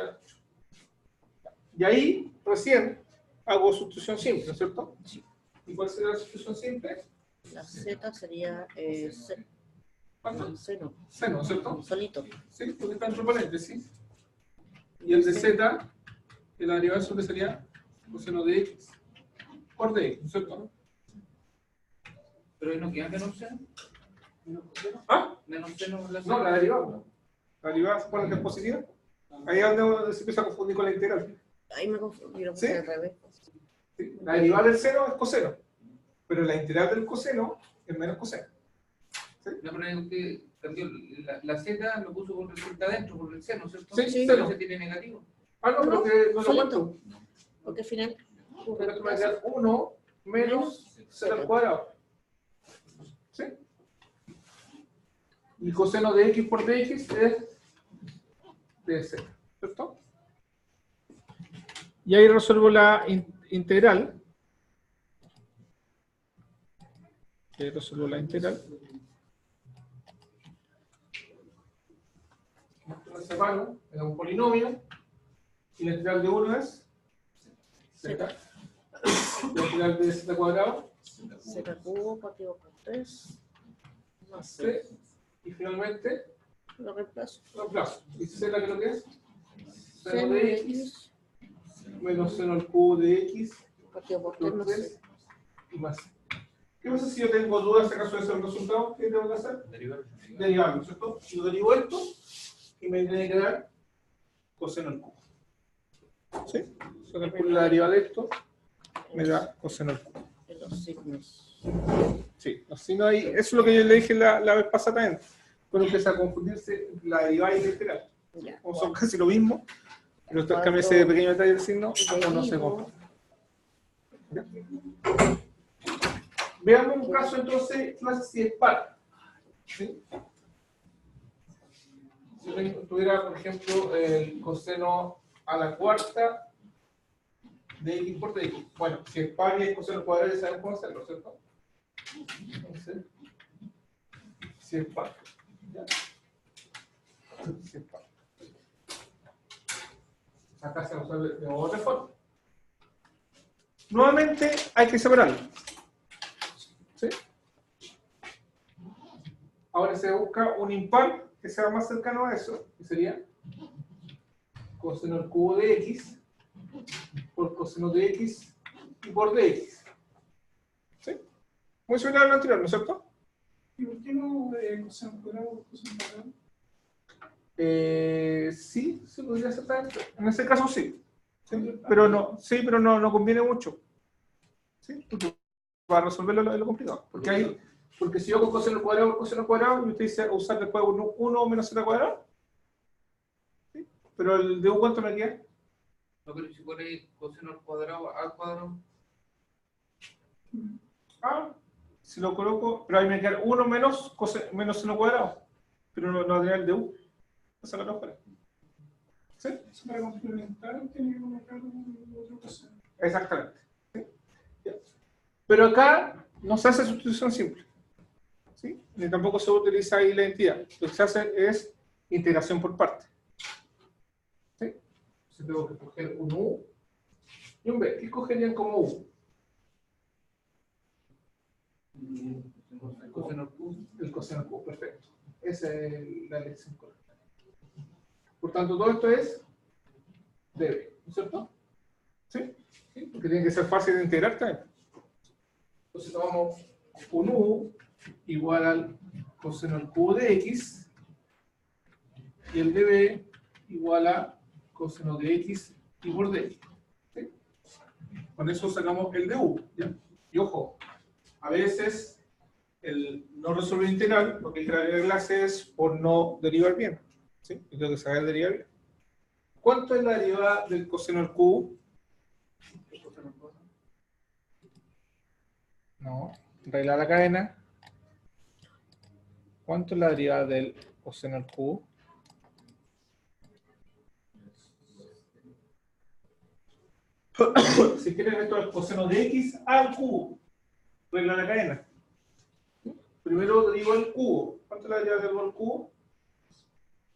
Y ahí recién hago sustitución simple, ¿no es cierto? ¿Y cuál sería la sustitución simple? La z sería ¿Cuánto? seno, Seno, ¿no es cierto? solito. Sí, porque está entre paréntesis. Y el de z, el derivado de eso sería coseno de x por dx, ¿no es cierto? Pero ahí no queda menos seno. ¿Ah? Menos seno la No, la derivada. La derivada se pone que es positiva. Ahí es donde se empieza a confundir con la integral. Ahí me confundí, lo ¿Sí? puse al revés. Sí, la derivada del seno es coseno, pero la integral del coseno es menos coseno. No, pero usted cambió la z, lo puso con resulta adentro, por el seno, ¿cierto? Sí, sí. Pero se tiene negativo. Ah, no, pero No, que no lo solito. cuento. Porque al final Porque esto me va a quedar 1 menos z al cuadrado. ¿Sí? Y coseno de x por dx es dz, ¿cierto? Y ahí resuelvo la integral. Ahí resuelvo la integral. Esto me separo, es un polinomio. Y la integral de 1 es z. La integral de z cuadrado, z cubo partido por 3 más c. Y finalmente, lo reemplazo. lo reemplazo. ¿Y z qué es lo que es? Seno Seno de de x x menos seno al cubo de x partido por 3 por más 3 c. y más c. ¿Qué pasa si yo tengo dudas acaso de ese resultado? ¿Qué tengo que hacer? Derivarlo, ¿cierto? Yo derivo esto y me tiene que dar coseno al cubo. ¿Sí? Se calcula la derivada de esto, me da coseno al cubo. En los signos. Sí, si no hay, eso es lo que yo le dije la vez pasada también. Cuando empieza a confundirse la derivada y la integral. Ya. O son casi lo mismo, pero cambia ese pequeño detalle del signo o no se confunde. ¿Ya? Veamos un caso entonces, clase si es par. ¿Sí? Si yo tuviera, por ejemplo, el coseno a la cuarta de x por dx. Bueno, si es par y es coseno cuadrado, ya sabemos cómo hacerlo, ¿cierto? Entonces, si es par. ¿Ya? Si es par. Acá se resuelve de otra forma. Nuevamente hay que separarlo. ¿Sí? Ahora se busca un impar que sea más cercano a eso, que sería coseno al cubo de x por coseno de x y por dx. ¿Sí? Muy similar a lo anterior, ¿no es cierto? ¿Y por qué no coseno cuadrado, coseno cuadrado? Sí, se podría hacer también. En ese caso sí. Sí, pero no conviene mucho. ¿Sí? Porque para resolverlo es lo complicado. Porque si yo hago coseno al cuadrado, y usted dice usar después 1 menos z cuadrado, ¿sí? Pero el de U, ¿cuánto me queda? No, pero si ponéis coseno al cuadrado, Ah, si lo coloco, pero ahí me queda 1 menos seno cuadrado. Pero no tendría el de U. Esa es la fuera. ¿Sí? Eso para complementar tenía que colocar otra cosa. Exactamente. ¿Sí? Ya. Pero acá no se hace sustitución simple. ¿Sí? Ni tampoco se utiliza ahí la entidad. Lo que se hace es integración por parte. ¿Sí? Entonces tengo que coger un U y un B. ¿Qué cogerían como U? el coseno al cubo. El coseno al cubo, perfecto. Esa es la elección correcta. Por tanto, todo esto es dB, ¿no es cierto? ¿Sí? ¿Sí? Porque tiene que ser fácil de integrar también. Entonces tomamos un U igual al coseno al cubo de X y el dB igual a coseno de X y por dx. ¿Sí? Con eso sacamos el de U. ¿Ya? Y ojo, a veces el no resolver integral, porque hay que la clase es por no derivar bien. ¿Sí? Y tengo que saber derivar bien. ¿Cuánto es la derivada del coseno al cubo? No, regla la cadena. ¿Cuánto es la derivada del coseno al cubo? Si quieren, esto es coseno de X al cubo. Regla la cadena. Primero derivo el cubo. ¿Cuánto es la derivada del cubo?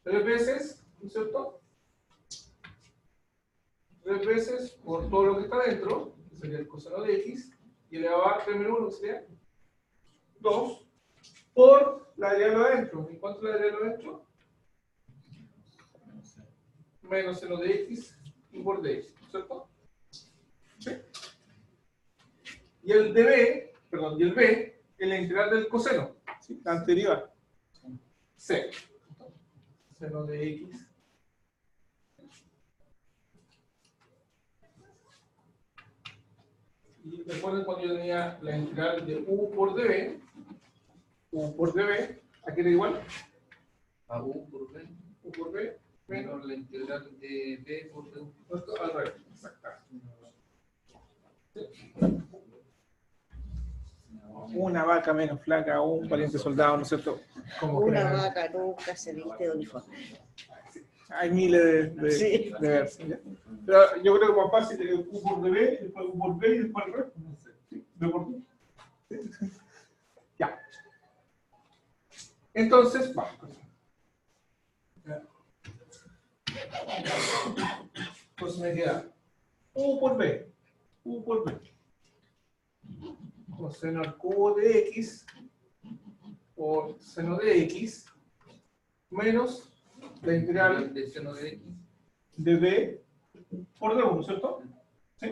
3 veces, ¿no es cierto? 3 veces por todo lo que está dentro, que sería el coseno de X, y elevado a 3 menos 1, que sería 2, por la derivada de adentro. ¿Y cuánto es la derivada de adentro? Menos seno de X y por dx, ¿no es cierto? ¿Sí? Y el dB, perdón, y el B es la integral del coseno, ¿sí? La anterior. C. Seno de X. Y recuerden cuando yo tenía la integral de U por dB, aquí era igual, A U por B U por B, menos, menos la integral de B por D. esto al revés, exactamente. Una vaca menos flaca, un pariente soldado, ¿no es cierto? Como Una crean. vaca nunca se viste de uniforme. Hay miles de Sí. versos, ¿ya? Pero yo creo que más fácil es U por dB, después U por B y después al revés. ¿Sí? B por D. ¿Sí? Ya. Entonces, vamos. Entonces me queda U por B. U por B. Coseno al cubo de X por seno de X menos la integral De seno de X. de B por D1, ¿cierto? ¿Sí?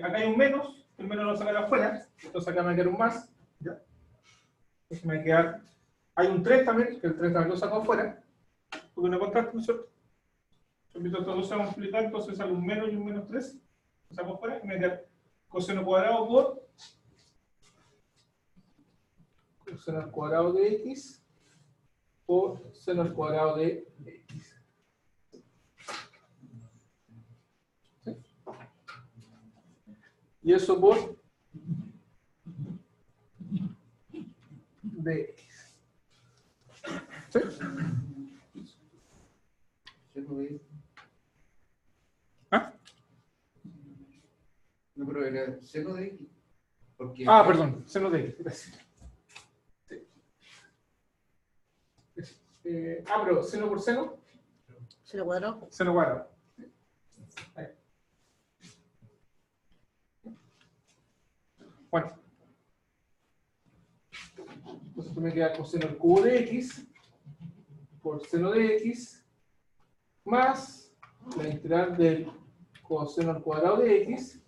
Acá hay un menos, el menos lo sacan afuera, entonces acá me queda un más, ¿ya? Entonces me queda, hay un 3 también, que el 3 también lo saco afuera, porque no contraste, ¿no es cierto? Yo invito a todos a multiplicar, entonces sale un menos y un menos 3, lo saco afuera, y me queda coseno cuadrado por coseno al cuadrado de X por seno al cuadrado de X. ¿Sí? Y eso por dx. ¿Sí? Seno de X. ¿Ah? No, pero era seno de X. Porque Perdón, seno de x. Gracias. Pero seno por seno, ¿Se lo cuadró? seno cuadrado. Ahí. Bueno. Entonces tú me queda coseno al cubo de x por seno de x más la integral del coseno al cuadrado de x.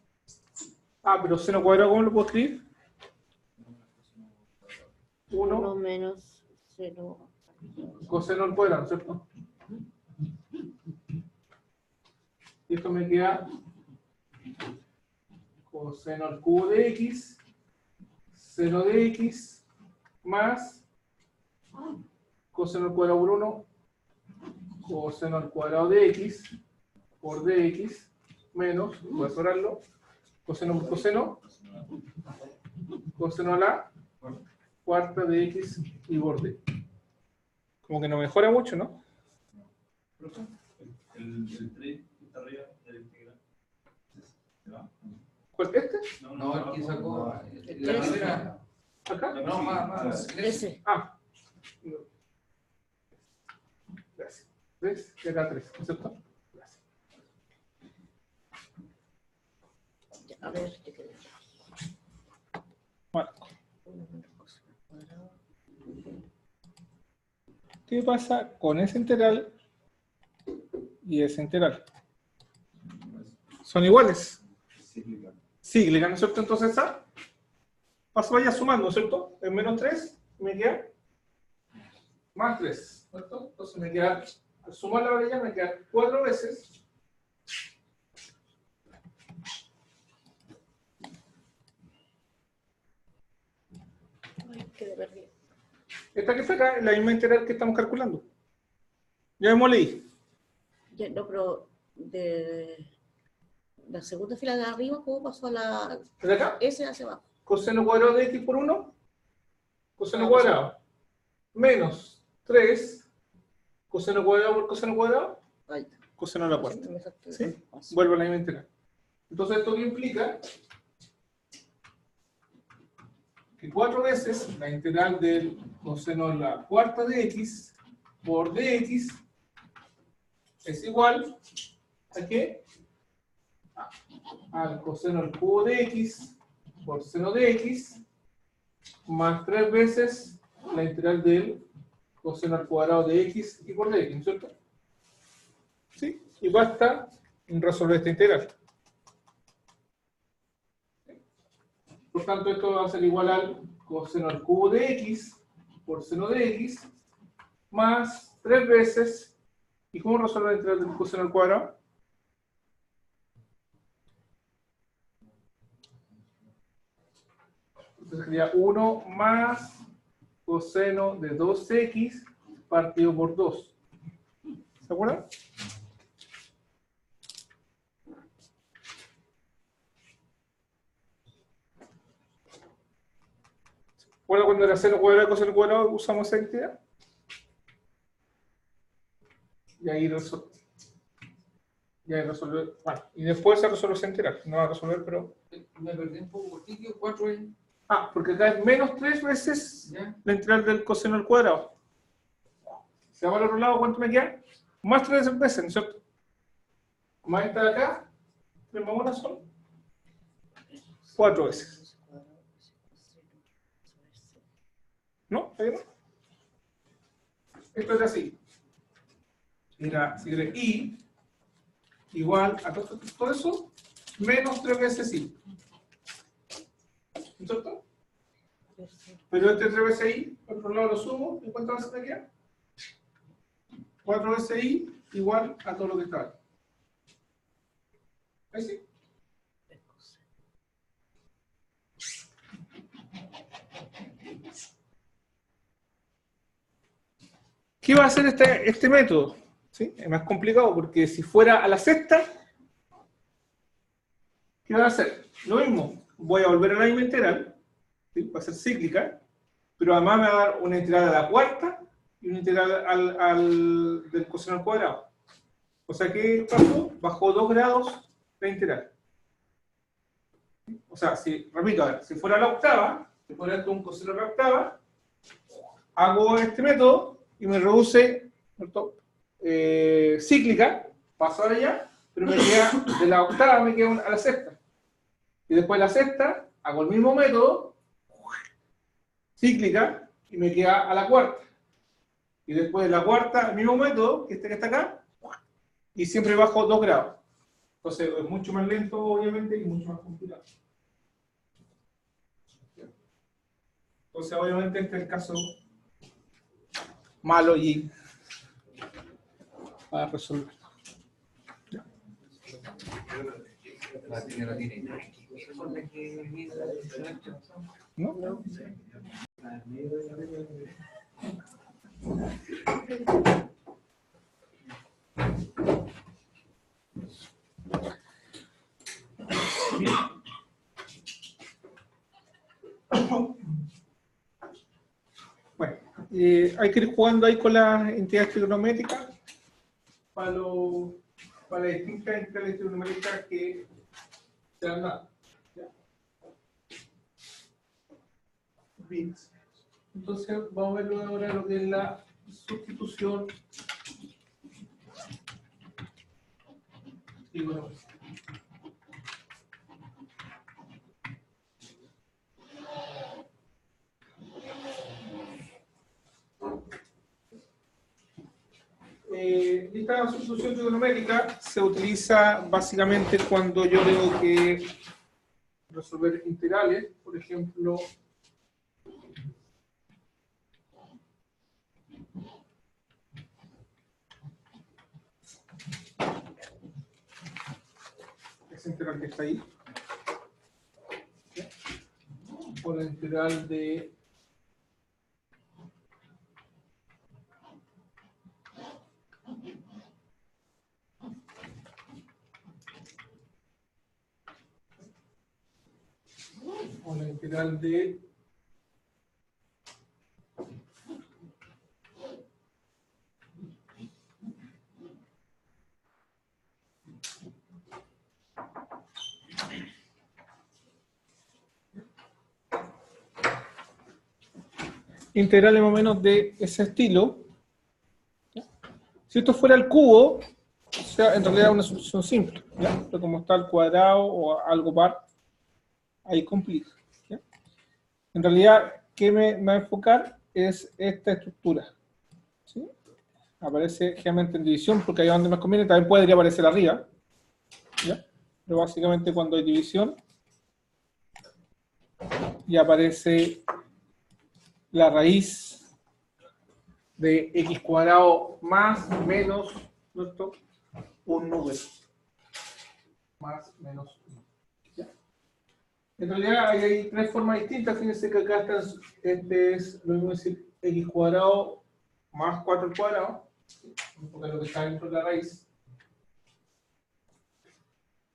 Pero seno cuadrado, ¿cómo lo puedo escribir? 1 1 menos 0. coseno al cuadrado, ¿cierto? Y esto me queda coseno al cubo de x, seno de x, más coseno al cuadrado por 1 coseno al cuadrado de x por dx menos, voy a cerrarlo, coseno por coseno a la cuarta de x y por d. Como que no mejora mucho, ¿no? El 3 que está arriba de la integral. ¿Se va? ¿Cuál? ¿Este? No, el que sacó la Ese. primera. ¿Acá? No, más. Ese. Ah. Gracias. 3 y acá 3, ¿no es cierto? Gracias. Ya, a ver, ¿qué queda? Bueno, 1 menos coseno al cuadrado. ¿qué pasa con ese integral y ese integral? ¿Son iguales? Cíclicas, ¿no es cierto? Entonces esa vaya sumando, ¿no es cierto? En menos 3 me queda más 3, ¿cierto? Entonces me queda, al sumar la varilla me queda 4 veces Ay, quedé perdida. esta que está acá es la misma integral que estamos calculando. Ya me leí. Ya, no, pero de la segunda fila de arriba, ¿cómo pasó a la ¿De acá? S hacia abajo? Coseno cuadrado de x por 1, coseno Ah, cuadrado, menos 3, coseno cuadrado por coseno cuadrado, Ahí está. coseno a la cuarta. Me salté. ¿Sí? Vuelvo a la misma integral. Entonces, ¿esto qué implica? Que 4 veces la integral del coseno a la cuarta de x por dx es igual a ¿qué? Al coseno al cubo de x por seno de x más 3 veces la integral del coseno al cuadrado de x y por dx, ¿no es cierto? ¿Sí? Y basta resolver esta integral. Por tanto, esto va a ser igual al coseno al cubo de x por seno de x más 3 veces. ¿Y cómo resolver la integral del coseno al cuadrado? Entonces sería 1 más coseno de 2x partido por 2. ¿Se acuerdan? Bueno, cuando era seno cuadrado, coseno cuadrado, usamos esa entidad. Y ahí resolver. Bueno, y después se resuelve esa integral. No va a resolver, pero. Me perdí un poco por ti, 4 es. Ah, porque acá es menos 3 veces ¿Ya? la integral del coseno al cuadrado. Si vamos al otro lado, ¿cuánto me queda? Más 3 veces, ¿no es cierto? Más esta de acá, 3 más 1 son 4 veces. ¿No? ¿Está bien? Esto es así. Mira, si quieres i igual a todo eso, menos 3 veces i. ¿No es cierto? Pero este 3 veces i, por otro lado lo sumo, ¿y cuántas veces me queda? 4 veces i igual a todo lo que está ahí. ¿Ahí sí? ¿Qué va a hacer este método? ¿Sí? Es más complicado porque si fuera a la sexta, ¿qué va a hacer? Lo mismo, voy a volver a la misma integral, ¿sí? Va a ser cíclica, pero además me va a dar una integral a la cuarta y una integral del coseno al cuadrado. O sea que bajó 2 grados la integral. O sea, repito, a ver, si fuera a la octava, si fuera esto un coseno a la octava, hago este método y me reduce, ¿cierto? Cíclica, paso ahora ya, pero me queda de la octava me queda a la sexta. Y después de la sexta, hago el mismo método, cíclica, y me queda a la cuarta. Y después de la cuarta, el mismo método, que está acá, y siempre bajo 2 grados. Entonces es mucho más lento, obviamente, y mucho más complicado. Entonces, obviamente, este es el caso malo y para resolver. La tiene. ¿No? No. Bueno, hay que ir jugando ahí con las entidades trigonométricas para las distintas entidades trigonométricas que se han dado. ¿Ya? Bien. Entonces vamos a ver ahora lo que es la sustitución trigonométrica. Esta sustitución trigonométrica se utiliza básicamente cuando yo tengo que resolver integrales, por ejemplo, esa integral que está ahí, o la integral de integrales más o menos de ese estilo. Si esto fuera el cubo, o sea, en realidad es una solución simple, ¿ya? Pero como está al cuadrado o algo par, ahí complica, ¿ya? En realidad, ¿qué me va a enfocar? Es esta estructura, ¿sí? Aparece generalmente en división, porque ahí es donde nos conviene, también podría aparecer arriba, ¿ya? Pero básicamente cuando hay división, y aparece la raíz de x cuadrado más menos, ¿no? Un número. Más menos 1. ¿Ya? En realidad hay tres formas distintas. Fíjense que acá este es lo mismo decir x cuadrado más 4 al cuadrado, porque es lo que está dentro de la raíz.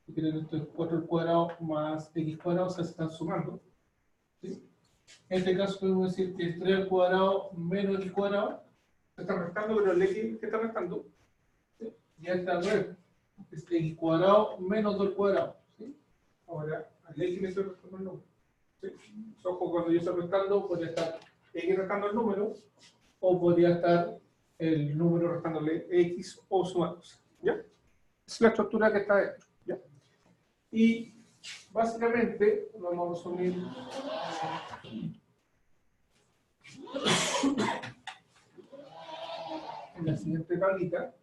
Si quieren, esto es 4 al cuadrado más x cuadrado, o sea, se están sumando. ¿Sí? En este caso podemos decir que es 3 al cuadrado menos x cuadrado. Se está restando, pero el x que está restando, ¿sí? Ya está al revés. Es x cuadrado menos 2 al cuadrado. ¿Sí? Ahora, al x le estoy restando el número. ¿Sí? Ojo, cuando yo estoy restando, podría estar x restando el número, o podría estar el número restándole x o sumándose. ¿Ya? Esa es la estructura que está dentro. ¿Ya? Y básicamente, vamos a resumir. En la siguiente tablita.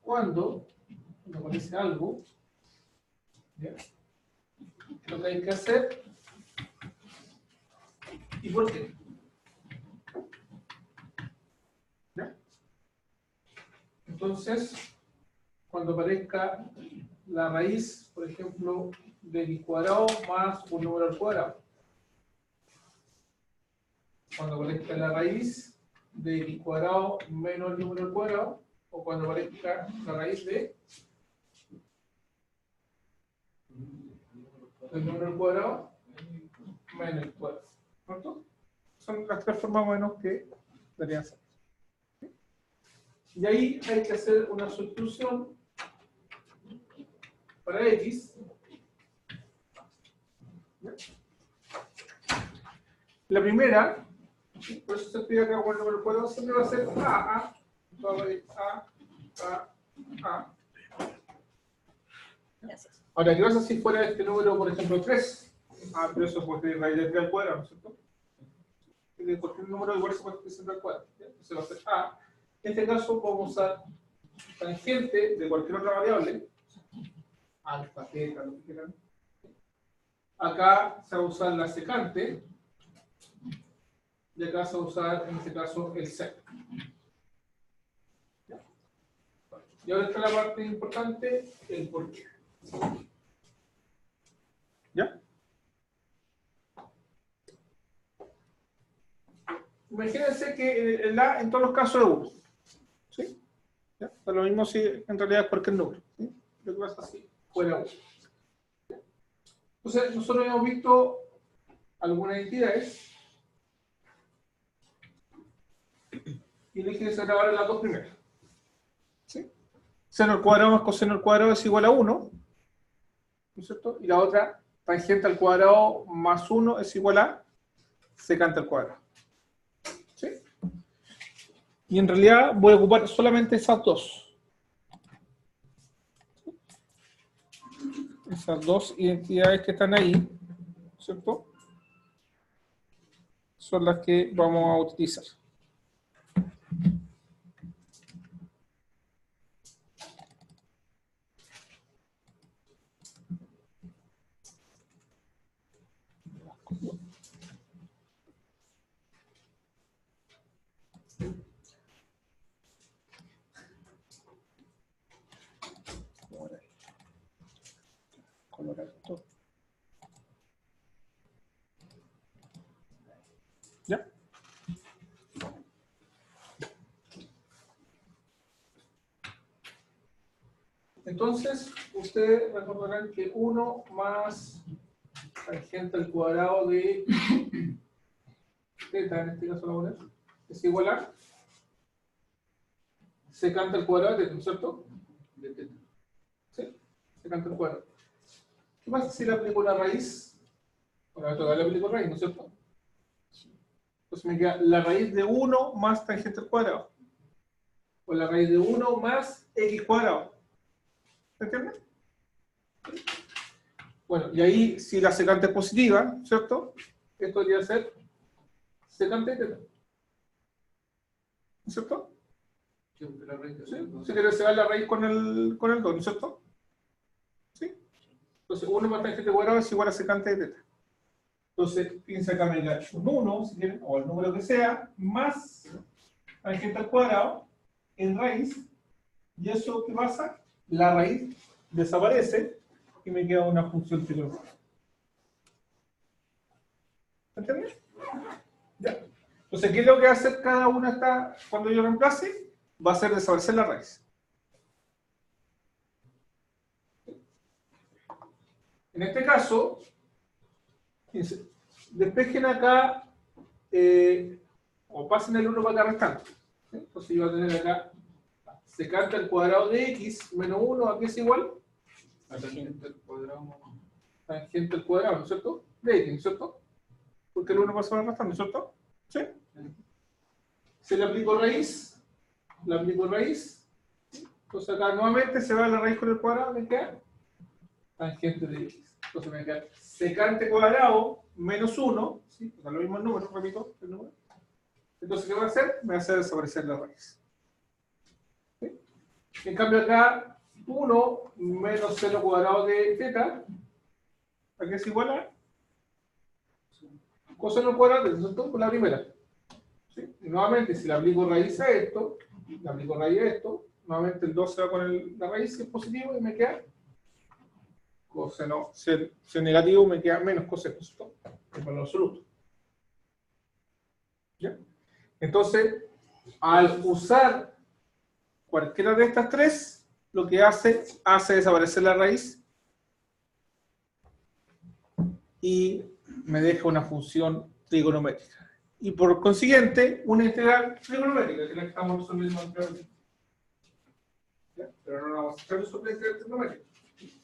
Cuando aparece algo, ¿ya? Lo que hay que hacer y por qué. ¿Ya? Entonces, cuando aparezca la raíz, por ejemplo, de x cuadrado más un número al cuadrado. Cuando aparezca la raíz de x cuadrado menos el número al cuadrado, o cuando aparezca la raíz de el número al cuadrado menos el cuadrado. ¿Cierto? Son las tres formas más o menos que deberían ser. Y ahí hay que hacer una sustitución para x. La primera Por eso se escribe acá con el número cuadrado, siempre va a ser A. Gracias. Ahora, ¿qué pasa si fuera este número, por ejemplo, 3? Pero eso puede ser raíz de 3 al cuadrado, ¿no es cierto? De cualquier número igual se puede presentar al cuadrado. ¿Ya? Entonces va a ser A. En este caso podemos usar tangente de cualquier otra variable, alfa, teta, lo que quieran. Acá se va a usar la secante, y acá se va a usar, en este caso, el sec. ¿Ya? Y ahora está la parte importante, el por qué. ¿Ya? Imagínense que el A en todos los casos es 1. ¿Sí? ¿Ya? Da lo mismo si en realidad es cualquier número. ¿Sí? Lo que pasa si fuera 1. Entonces, nosotros hemos visto algunas entidades y déjense grabar las dos primeras. ¿Sí? Seno al cuadrado más coseno al cuadrado es igual a 1. ¿No es cierto? Y la otra, tangente al cuadrado más 1 es igual a secante al cuadrado. ¿Sí? Y en realidad voy a ocupar solamente esas dos. Esas dos identidades que están ahí, ¿cierto? Son las que vamos a utilizar. Colorar esto. ¿Ya? Entonces, ustedes recordarán que 1 más tangente al cuadrado de θ, en este caso la voy a poner, es igual a secante al cuadrado de θ, ¿no es cierto? De θ. ¿Sí? Secante al cuadrado. ¿Qué pasa si le aplico la raíz? Bueno, esto le aplico raíz, ¿no es cierto? Entonces me queda la raíz de 1 más tangente al cuadrado. O la raíz de 1 más x cuadrado. ¿Se entiende? Bueno, y ahí si la secante es positiva, ¿cierto? Esto debería ser secante de θ. ¿No es cierto? Sí, la raíz de ¿Sí? dos. Si quieres sacar la raíz con el 2, ¿no es cierto? ¿Sí? Entonces 1 más tangente al cuadrado es igual a secante de θ. Entonces, piensa acá, me da un 1, si quieren, o el número que sea, más tangente al cuadrado en raíz. ¿Y eso qué pasa? La raíz desaparece y me queda una función trigonométrica. ¿Entiendes? Ya. Entonces, ¿qué es lo que va a hacer cada una esta cuando yo reemplace? Va a hacer desaparecer la raíz. En este caso, fíjense, despejen acá o pasen el 1 para acá restante. ¿Sí? Entonces yo voy a tener acá secante al cuadrado de x menos 1, ¿a qué es igual? La tangente al cuadrado. Tangente al cuadrado, ¿no es cierto? De x, ¿no es cierto? Porque el 1 pasa a restante, ¿no es cierto? ¿Sí? Se le aplicó raíz, entonces acá nuevamente se va la raíz con el cuadrado, me queda tangente de x. Entonces me queda secante cuadrado menos 1, ¿sí? O sea, lo mismo el número, repito, el número. Entonces, ¿qué va a hacer? Me va a hacer desaparecer la raíz. ¿Sí? En cambio acá, 1 menos seno cuadrado de θ, ¿a qué es igual a? Coseno cuadrado de θ, por la primera. ¿Sí? Y nuevamente, si le aplico raíz a esto, nuevamente el 2 se va con la raíz, si es positivo, y me queda coseno, si es negativo, me queda menos coseno, ¿cierto? El valor absoluto. ¿Ya? Entonces, al usar cualquiera de estas tres, lo que hace desaparecer la raíz y me deja una función trigonométrica. Y por consiguiente, una integral trigonométrica, que es la que estamos resolviendo anteriormente. ¿Ya? Pero no la vamos a hacer sobre la integral trigonométrica,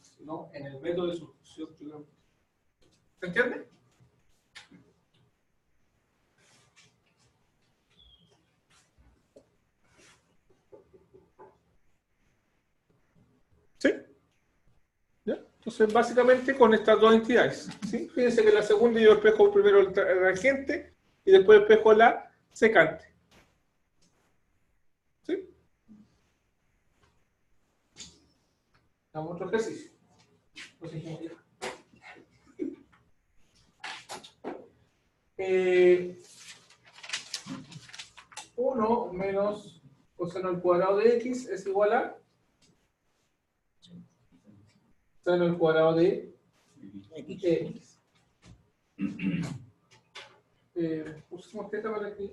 sino en el método de solución trigonométrica. ¿Se entiende? Entonces, básicamente con estas dos entidades. ¿Sí? Fíjense que en la segunda yo despejo primero el tangente y después despejo la secante. ¿Sí? Hagamos otro ejercicio. Entonces, dijimos ya. 1 menos coseno al cuadrado de x es igual a seno al cuadrado de x. Usamos teta para aquí.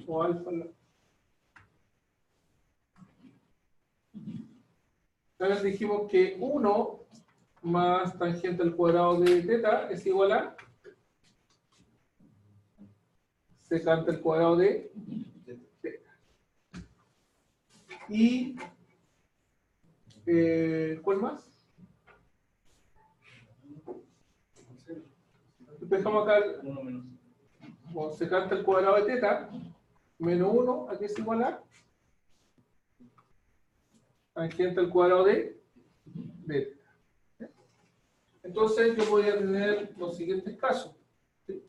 O alfa. Entonces dijimos que 1 más tangente al cuadrado de teta es igual a secante al cuadrado de teta. Y ¿cuál más? Despejamos acá secante al cuadrado de teta menos 1, aquí es igual a tangente al cuadrado de teta. Entonces yo voy a tener los siguientes casos. ¿Sí?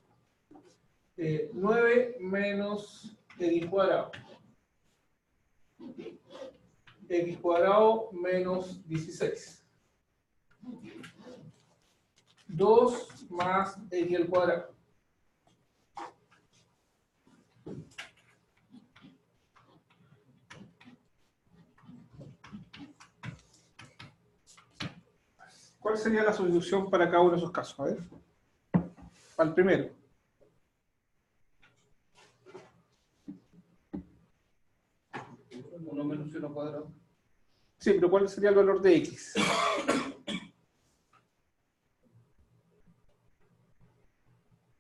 9 menos x cuadrado. X cuadrado menos 16. 2 más x al cuadrado. ¿Cuál sería la solución para cada uno de esos casos? A ver. Para el primero. Uno menos 1 cuadrado. Sí, pero ¿cuál sería el valor de x?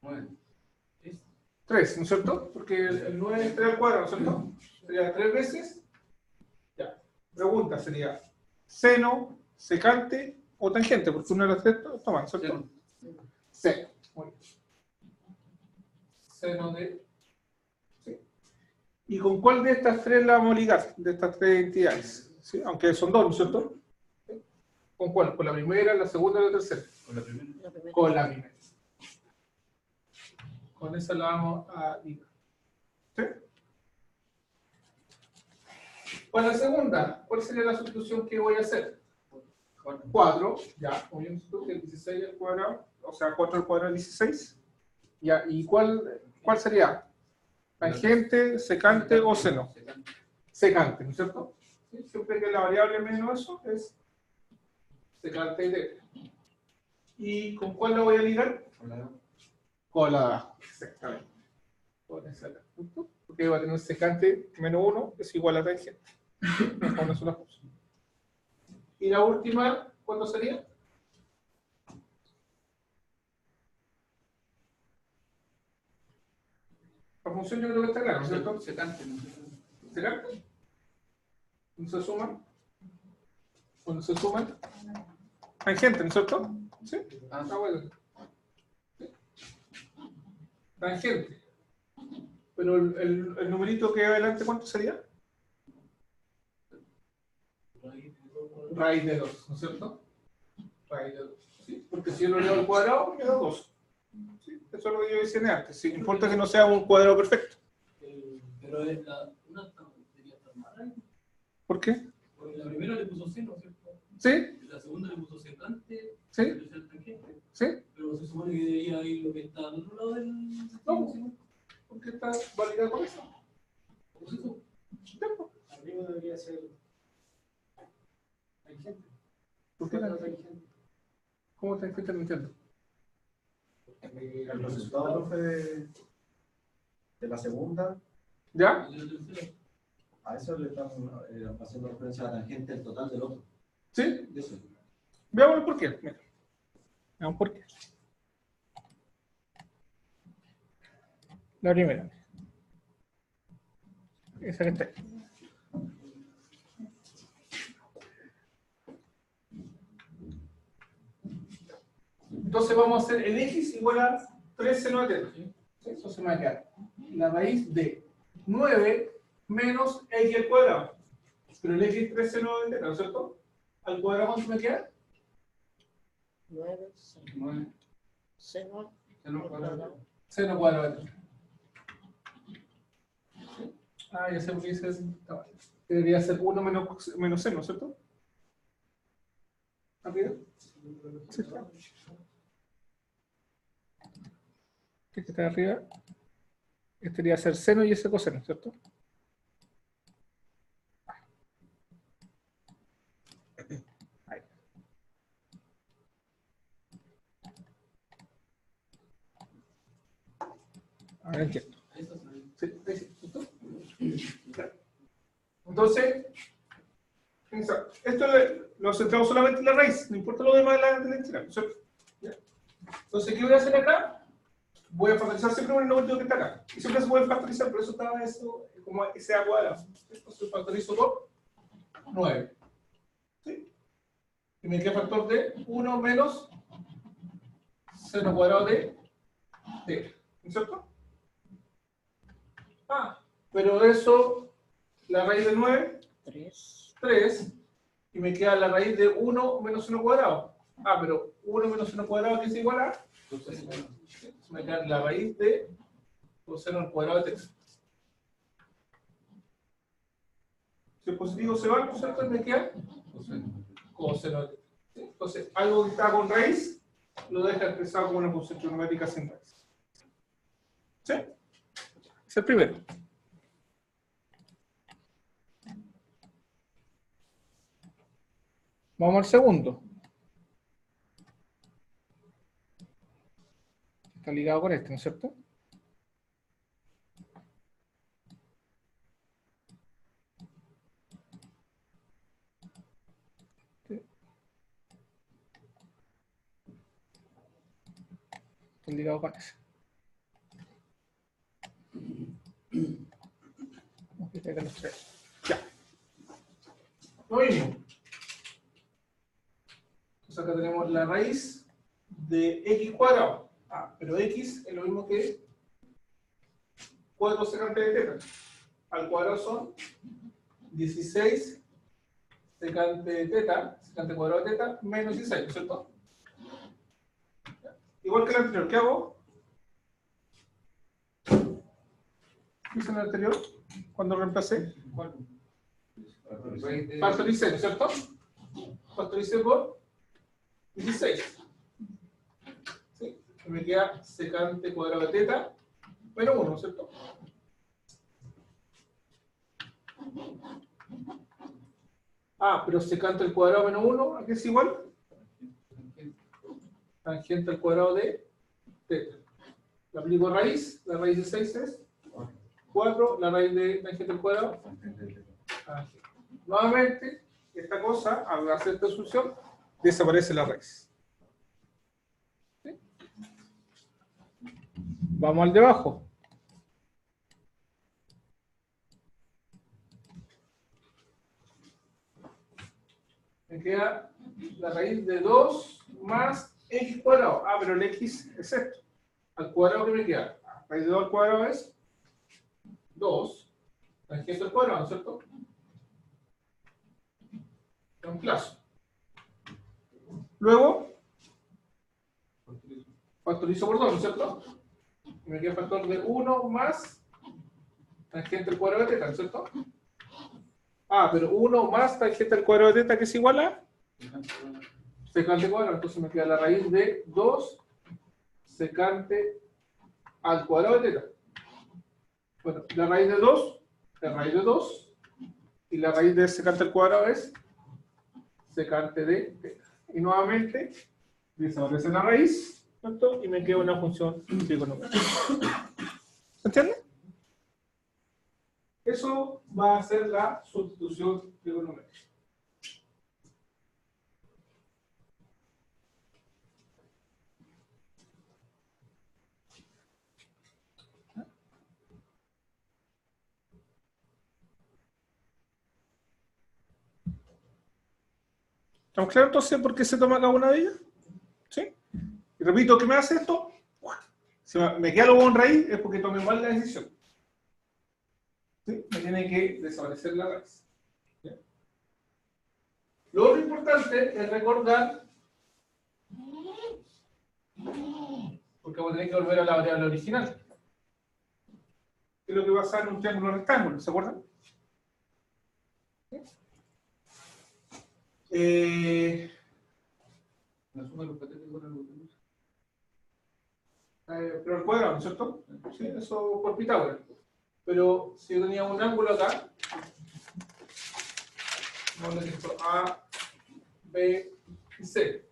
9. 3, ¿no es cierto? Porque el 9 es 3 al cuadrado, ¿no es cierto? Sería 3 veces. Ya. Pregunta sería, ¿seno, secante o tangente? Porque uno de los tres toma, ¿no es cierto? Seno. Muy bien. Seno de... Sí. ¿Y con cuál de estas tres la vamos a ligar? De estas tres entidades. ¿Sí? Aunque son dos, ¿no es cierto? ¿Sí? ¿Con cuál? ¿Con la primera, la segunda o la tercera? Con la primera. La primera. Con la primera. Con esa la vamos a ligar. ¿Sí? Para la segunda, ¿cuál sería la sustitución que voy a hacer? 4, ya, obviamente que el 16 al cuadrado, o sea, 4 al cuadrado es 16. Ya, ¿y cuál sería? ¿Tangente, secante o seno? Secante, ¿no es cierto? ¿Sí? Siempre que la variable menos eso es secante y teta. ¿Y con cuál la voy a ligar? Con la de abajo, exactamente. Con esa de abajo. Porque va a tener secante menos 1 es igual a tangente. Con una sola cosa. Y la última, ¿cuánto sería? La función yo creo que está clara, ¿no es cierto? Secante. ¿Secante? ¿No se suman? Cuando se suman, tangente, ¿no es cierto? ¿Sí? Ah, Está bueno. ¿Sí? Tangente. Pero el numerito que hay adelante, ¿cuánto sería? Raíz de 2, ¿no es cierto? Raíz de 2. ¿Sí? Porque si yo lo leo al cuadrado, me da 2. ¿Sí? Eso es lo que yo decía antes. Sí, importa que no sea un cuadrado perfecto. Pero es una sería tan mala. ¿Por qué? Porque la primera le puso seno, ¿cierto? ¿Sí? La segunda le puso secante. ¿Sí? La tercera tangente. ¿Sí? Pero se supone que debería ir lo que está al otro lado del. No. ¿Por qué está validado con eso? Pues eso. Arriba debería ser. Tangente. ¿Por qué tangente? ¿Cómo tangente no entiendo? El resultado, profe, de la segunda, ¿Ya? Y la tercera. a eso le están haciendo referencia a la tangente del total del otro. ¿Sí? De eso. Veamos por qué. Mira. Veamos por qué. La primera. Esa que está ahí. Entonces vamos a hacer el x igual a 3 seno de teta. ¿Sí? Eso se me va a quedar. La raíz de 9 menos x al cuadrado. Pero el x es 3 seno de teta, ¿no es cierto? al cuadrado, ¿cuánto me queda? 9, 9, seno seno al cuadrado. cuadrado. Seno cuadrado de 3. Ah, ya sé por qué dice. Debería ser 1 menos seno, ¿cierto? ¿Arriba? Sí, está. Este que está arriba. Este debería ser seno y ese coseno, ¿cierto? Ahí. Ahora entiendo. Sí, ahí sí, ¿cierto? Entonces, esto lo centramos solamente en la raíz, no importa lo demás de la integral, ¿cierto? ¿Ya? Entonces, ¿qué voy a hacer acá? Voy a factorizar siempre un número que está acá. Y siempre se puede factorizar, por eso estaba eso como ese a cuadrado. Entonces factorizo por 9. ¿Sí? Y me queda factor de 1 menos seno cuadrado de t. ¿No es cierto? Ah, pero eso, la raíz de 9, 3. 3. Y me queda la raíz de 1 menos seno cuadrado. Ah, pero 1 menos seno cuadrado que es igual a. Entonces me queda la raíz de coseno al cuadrado de 3. Si el positivo se va, ¿no es cierto? Y me queda coseno de 3. ¿Sí? Entonces, algo que está con raíz lo deja expresado como una función trigonométrica sin raíz. ¿Sí? Es el primero. Vamos al segundo. Está ligado con este, ¿no es cierto? Está ligado con ese. Vamos a quitar los tres. Ya. Lo mismo. Entonces acá tenemos la raíz de x cuadrado. Ah, pero x es lo mismo que 4 secante de teta. Al cuadrado son 16 secante de teta, secante cuadrado de teta, menos 16, ¿cierto? Igual que el anterior, ¿qué hago? ¿Qué hice en el anterior? Cuando reemplacé. Factoricé, ¿no es cierto? Factoricé por 16. ¿Sí? Y me queda secante cuadrado de teta menos 1, ¿cierto? Ah, pero secante al cuadrado menos 1, ¿a qué es igual? Tangente al cuadrado de teta. Le aplico raíz, la raíz de 6 es 4, la raíz de tangente al cuadrado. Nuevamente, esta cosa, al hacer esta solución, desaparece la raíz. ¿Sí? Vamos al de abajo. Me queda la raíz de 2 más x cuadrado. Ah, pero el x es esto. Al cuadrado que me queda. La raíz de 2 al cuadrado es 2. Tangente al cuadrado, ¿no es cierto? Reemplazo. Luego, factorizo por 2, ¿no es cierto? Y me queda factor de 1 más tangente al cuadrado de teta, ¿no es cierto? Ah, pero 1 más tangente al cuadrado de teta, que es igual a secante cuadrado. Entonces me queda la raíz de 2 secante al cuadrado de teta. Bueno, la raíz de 2, la raíz de 2, y la raíz de secante al cuadrado es secante de teta. Y nuevamente, desaparece la raíz, ¿cierto? Y me queda una función trigonométrica. ¿Se entiende? Eso va a ser la sustitución trigonométrica. ¿Estamos claros entonces por qué se toma cada una de ellas? ¿Sí? Y repito, ¿qué me hace esto? Si me queda luego en raíz es porque tomé mal la decisión. ¿Sí? Me tiene que desaparecer la raíz. ¿Sí? Lo otro importante es recordar, porque vamos a tener que volver a la variable original, que es lo que pasa en un triángulo rectángulo, ¿se acuerdan? La suma de los catéteres con el Pero al cuadrado, ¿no es cierto? Sí, eso por Pitágoras. Pero si yo tenía un ángulo acá, vamos a decir esto, A, B y C.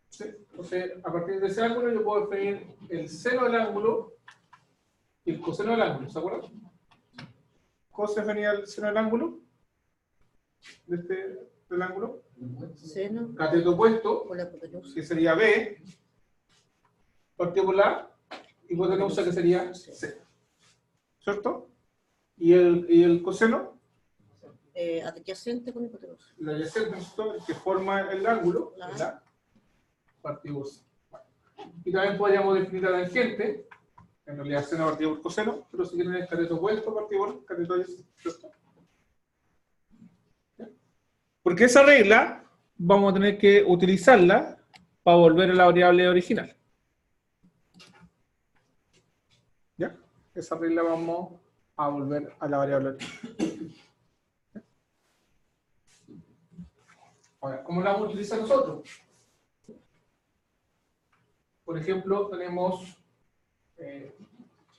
¿Sí? Entonces, a partir de ese ángulo yo puedo definir el seno del ángulo y el coseno del ángulo, ¿se acuerdan? ¿Cómo se definía el seno del ángulo? Del ángulo. Seno Cateto opuesto, por la hipotenusa. que sería B, partido por la A, y hipotenusa, que sería C. ¿Cierto? ¿Y el coseno? Adyacente con hipotenusa. La adyacente, ¿cierto? El que forma el ángulo, La A. ¿verdad? Partido C. Y también podríamos definir la tangente, en realidad seno partido por coseno, pero si quieren el cateto opuesto partido por cateto adyacente, ¿cierto? Porque esa regla vamos a tener que utilizarla para volver a la variable original. ¿Ya? Esa regla vamos a volver a la variable original. Ahora, ¿cómo la vamos a utilizar nosotros? Por ejemplo, tenemos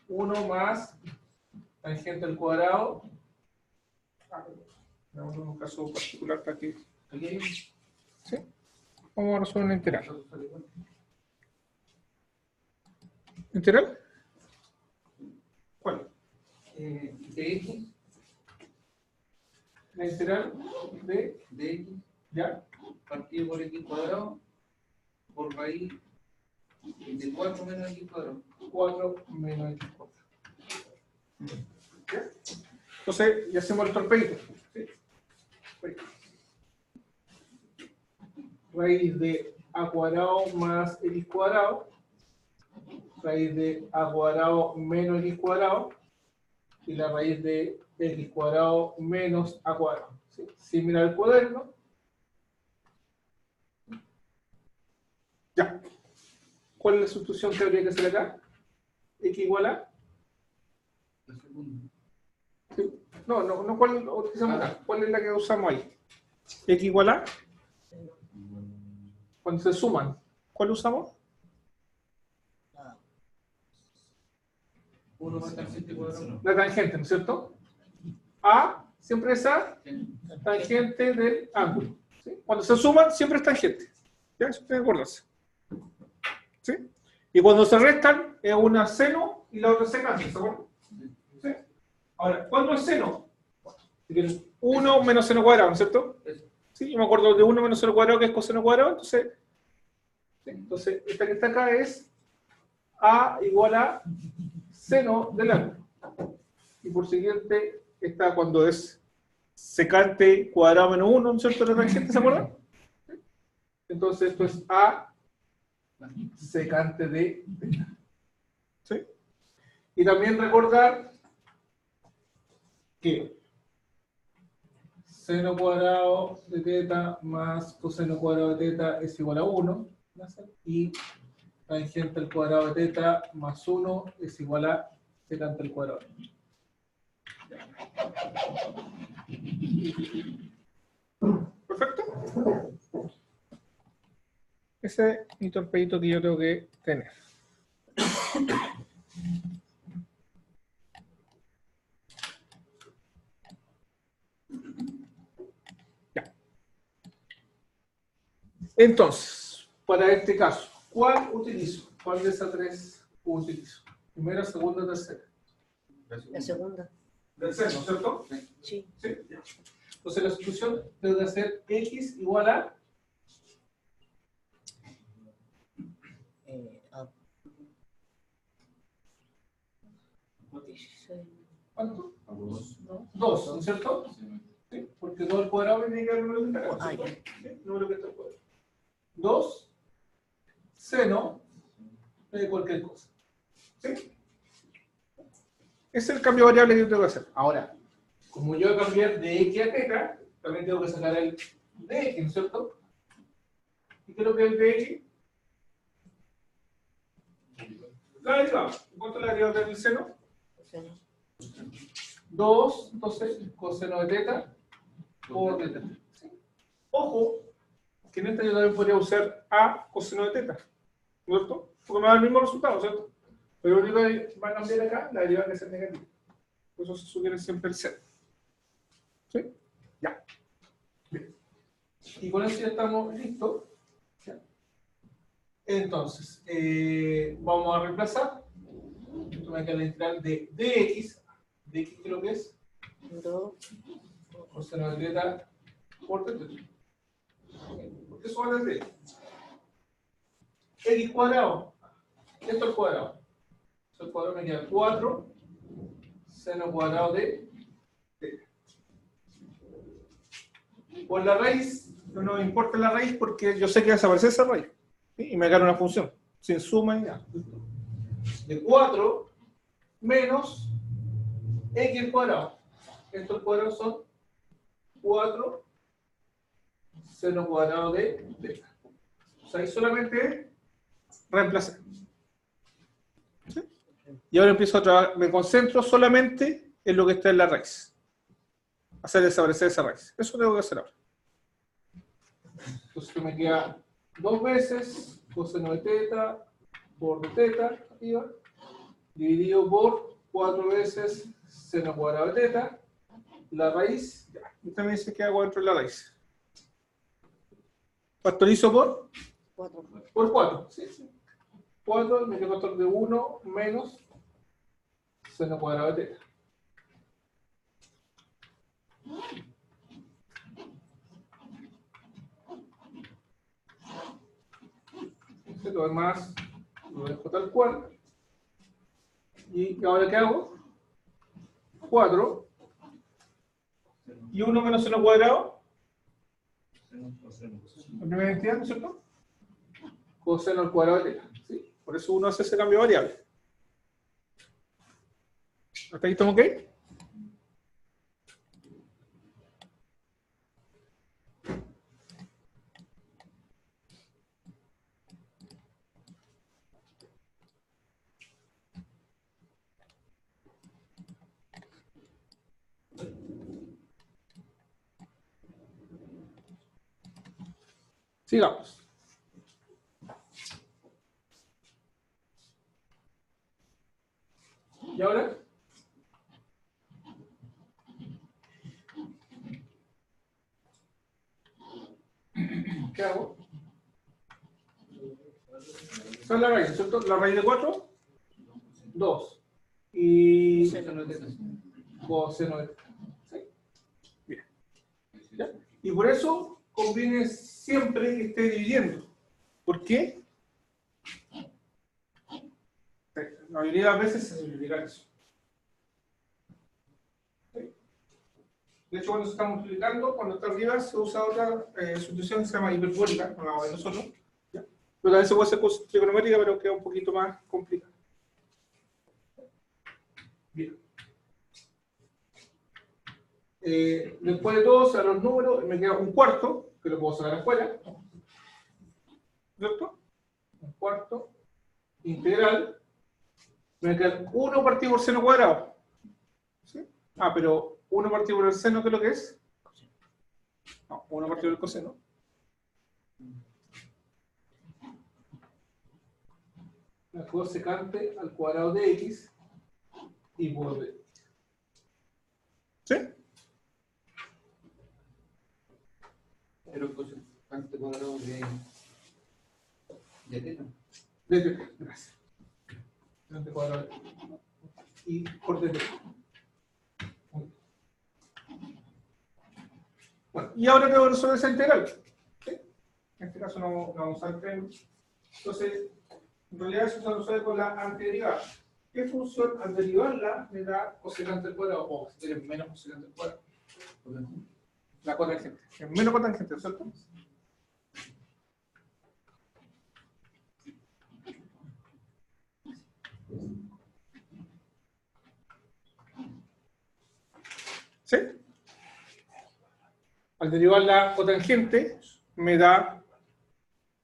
1 más tangente al cuadrado. Veamos un caso particular para que... ¿Sí? Vamos a resolver una integral. ¿Integral? ¿Cuál? de X, La integral de... de X, ¿Ya? partido por X cuadrado, por raíz de 4 menos X cuadrado. 4 menos x4. ¿Ya? Entonces, ya hacemos el torpedo. ¿Sí? Raíz de a cuadrado más x cuadrado, raíz de a cuadrado menos x cuadrado, y la raíz de x cuadrado menos a cuadrado. ¿Sí? Si mira el cuaderno, ya. ¿Cuál es la sustitución que habría que hacer acá? X igual a... La segunda. Sí. No, ¿cuál utilizamos acá? ¿Cuál es la que usamos ahí? X igual a... Cuando se suman, ¿cuál usamos? 1 más tangente cuadrado. La tangente, ¿no es cierto? A siempre es a tangente del ángulo. ¿Sí? Cuando se suman, siempre es tangente. ¿Ya? Eso tiene que acordarse. ¿Sí? Y cuando se restan, es una seno y la otra secante. ¿Se acuerdan? ¿Sí? Ahora, ¿cuánto es seno? 1 menos seno cuadrado, ¿no es cierto? Sí, yo me acuerdo de 1 menos seno cuadrado, que es coseno cuadrado. Entonces, ¿sí? Entonces, esta que está acá es A igual a seno del ángulo. Y por siguiente, esta cuando es secante cuadrado menos 1, ¿no es cierto? La tangente, ¿se acuerdan? Entonces, esto es A secante de θ. ¿Sí? Y también recordar que seno cuadrado de θ más coseno cuadrado de θ es igual a 1, y tangente al cuadrado de θ más 1 es igual a secante al cuadrado. ¿Perfecto? Ese es mi torpedito que yo tengo que tener. Ya. Entonces, para este caso, ¿cuál utilizo? ¿Cuál de esas tres utilizo? Primera, segunda, tercera. La segunda. Del seno, ¿cierto? Sí. Sí. Entonces la sustitución debe ser x igual a... A 16. ¿Cuánto? 2. 2, ¿no es cierto? Sí, porque 2 al cuadrado viene que el número que está acá. Ah, ya. ¿Sí? El número que está al cuadrado. 2 seno de cualquier cosa. ¿Sí? Ese es el cambio variable que yo tengo que hacer. Ahora, como yo voy a cambiar de x a θ, también tengo que sacar el de x, ¿no es cierto? ¿Y qué es lo que es el de x? La derivada. ¿Cuánto es la derivada del seno? Coseno. 2, entonces, coseno de teta por teta. ¿Sí? Ojo, que en esta yo también podría usar a coseno de teta, ¿no es cierto? Porque me da el mismo resultado, ¿cierto? Pero lo único que va a cambiar acá, la derivada que es negativa. Por eso se sugiere siempre el seno. ¿Sí? Ya. Bien. Y con eso ya estamos listos. ¿Ya? Entonces, vamos a reemplazar. Esto me queda la integral de dx. ¿Dx qué es lo que es? 2. Coseno de teta por teta. Porque eso vale de x cuadrado. Esto es cuadrado. Esto es cuadrado me queda 4 seno cuadrado de teta. Por la raíz, no nos importa la raíz porque yo sé que va a desaparecer esa raíz. ¿Sí? Y me gana una función, sin suma ni nada. De 4 menos x al cuadrado. Estos cuadrados son 4 seno cuadrado de teta. O sea, ahí solamente reemplazar. ¿Sí? Y ahora empiezo a trabajar, me concentro solamente en lo que está en la raíz. Hacer desaparecer esa raíz. Eso tengo que hacer ahora. Entonces me queda 2 veces coseno de teta por teta arriba, dividido por 4 veces seno cuadrado de teta, la raíz, ya, y también se queda dentro de la raíz. Factorizo por 4. 4, sí, sí. 4, me queda factor de 1 menos seno cuadrado de teta. Lo demás lo dejo tal cual. ¿Y ahora qué hago? 4 y 1 menos seno cuadrado. La primera identidad, ¿no es cierto? Coseno al cuadrado de teta. ¿Sí? Por eso uno hace ese cambio de variable. ¿Hasta ahí estamos ok? Sigamos. ¿Y ahora? ¿Qué hago? Esa es la raíz, ¿cierto? La raíz de 4, 2. Y Coseno de teta. coseno de teta. ¿Sí? Bien. ¿Ya? Y por eso conviene siempre que esté dividiendo. ¿Por qué? La mayoría de las veces se simplifica eso. ¿Sí? De hecho, cuando se está multiplicando, cuando está arriba, se usa otra sustitución que se llama hiperbólica, no la vamos a ver nosotros. ¿Ya? Pero también se puede hacer con trigonométrica, pero queda un poquito más complicado. Bien. Después de todo, a los números, me queda un cuarto, que lo puedo sacar afuera. ¿Cierto? Un cuarto integral. Me queda 1 partido por seno cuadrado. ¿Sí? Ah, pero 1 partido por el seno, ¿qué es lo que es? No, 1 partido por el coseno. La cosecante al cuadrado de x y por b. ¿Sí? Pero cosecante cuadrado de teta. Gracias. Cosecante cuadrado y por d. Bueno, y ahora tengo que resolver esa integral. ¿Sí? En este caso no vamos a entrar en. Entonces, en realidad eso se resuelve con la antiderivada. ¿Qué función al derivarla me da cosecante al cuadrado? O si quieres menos cosecante al cuadrado. La cotangente. Es menos cotangente, ¿cierto? ¿Sí? al derivar la cotangente, me da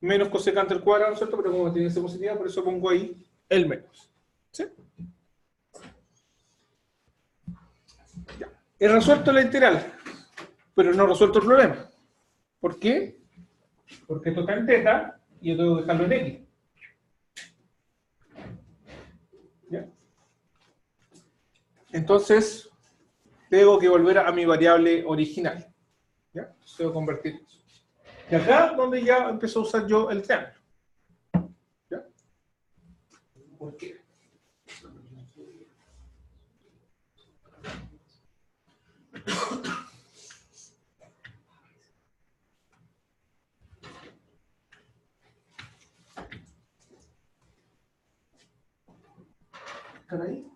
menos cosecante al cuadrado, ¿no es cierto? Pero como tiene esa positiva, por eso pongo ahí el menos. ¿Sí? Ya. He resuelto la integral, pero no he resuelto el problema. ¿Por qué? Porque esto está en teta y yo tengo que dejarlo en x. ¿Ya? Entonces, tengo que volver a mi variable original. ¿Ya? Entonces, tengo que convertir eso. Y acá donde ya empiezo a usar yo el triángulo. ¿Ya? ¿Por qué? ¿Están ahí?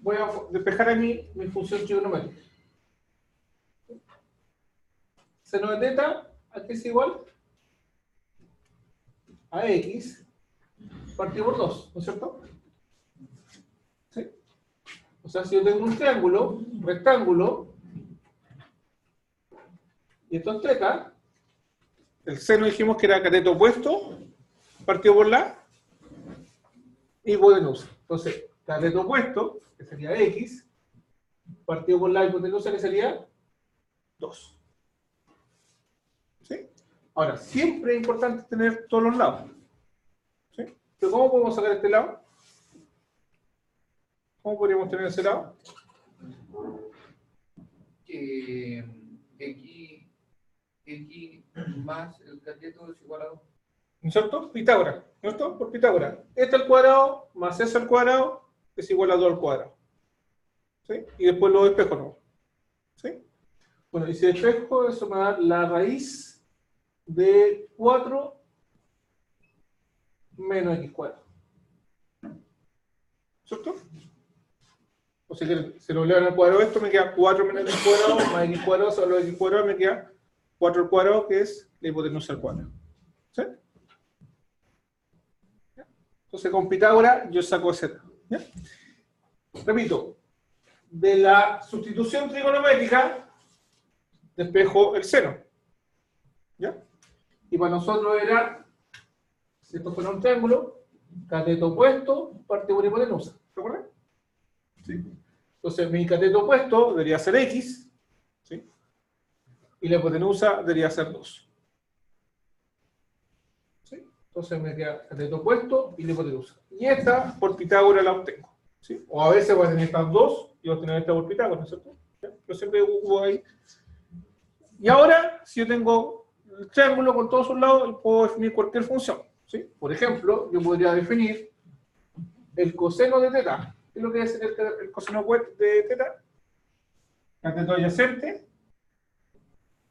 Voy a despejar aquí mi función trigonométrica. Seno de teta, aquí es igual a x partido por 2, ¿no es cierto? ¿Sí? O sea, si yo tengo un triángulo, rectángulo, y esto es teta, el seno dijimos que era cateto opuesto, partido por la hipotenusa. Entonces, cateto opuesto, que sería x, partido por la hipotenusa, que sería 2. ¿Sí? Ahora, siempre es importante tener todos los lados. ¿Sí? Pero ¿cómo podemos sacar este lado? ¿Cómo podríamos tener ese lado? X más el cateto es igual a 2. ¿No es cierto? Pitágoras, ¿no es cierto? Por Pitágoras. Este al cuadrado más ese al cuadrado es igual a 2 al cuadrado. ¿Sí? Y después lo despejo, ¿no? ¿Sí? Bueno, y si despejo, eso me da la raíz de 4 menos x cuadrado. ¿Cierto? O sea que si lo elevan al cuadrado esto, me queda 4 menos x cuadrado, más x cuadrado, solo x cuadrado, me queda 4 al cuadrado, que es la hipotenusa al cuadrado. ¿Sí? Entonces con Pitágoras yo saco z. ¿Ya? Repito, de la sustitución trigonométrica despejo el seno. ¿Ya? Y para nosotros era, si esto fuera un triángulo, cateto opuesto, parte por hipotenusa. ¿Se acuerdan? ¿Sí? Entonces mi cateto opuesto debería ser x, ¿sí? Y la hipotenusa debería ser 2. ¿Sí? Entonces me queda cateto opuesto y la hipotenusa. Y esta por Pitágoras la obtengo. ¿Sí? O a veces voy a tener estas dos y voy a tener esta por Pitágoras, ¿no es cierto? ¿Ya? Pero siempre hubo ahí. Y ahora, si yo tengo el triángulo con todos sus lados, puedo definir cualquier función. ¿Sí? Por ejemplo, yo podría definir el coseno de teta. ¿Qué es lo que es el coseno de teta? Cateto adyacente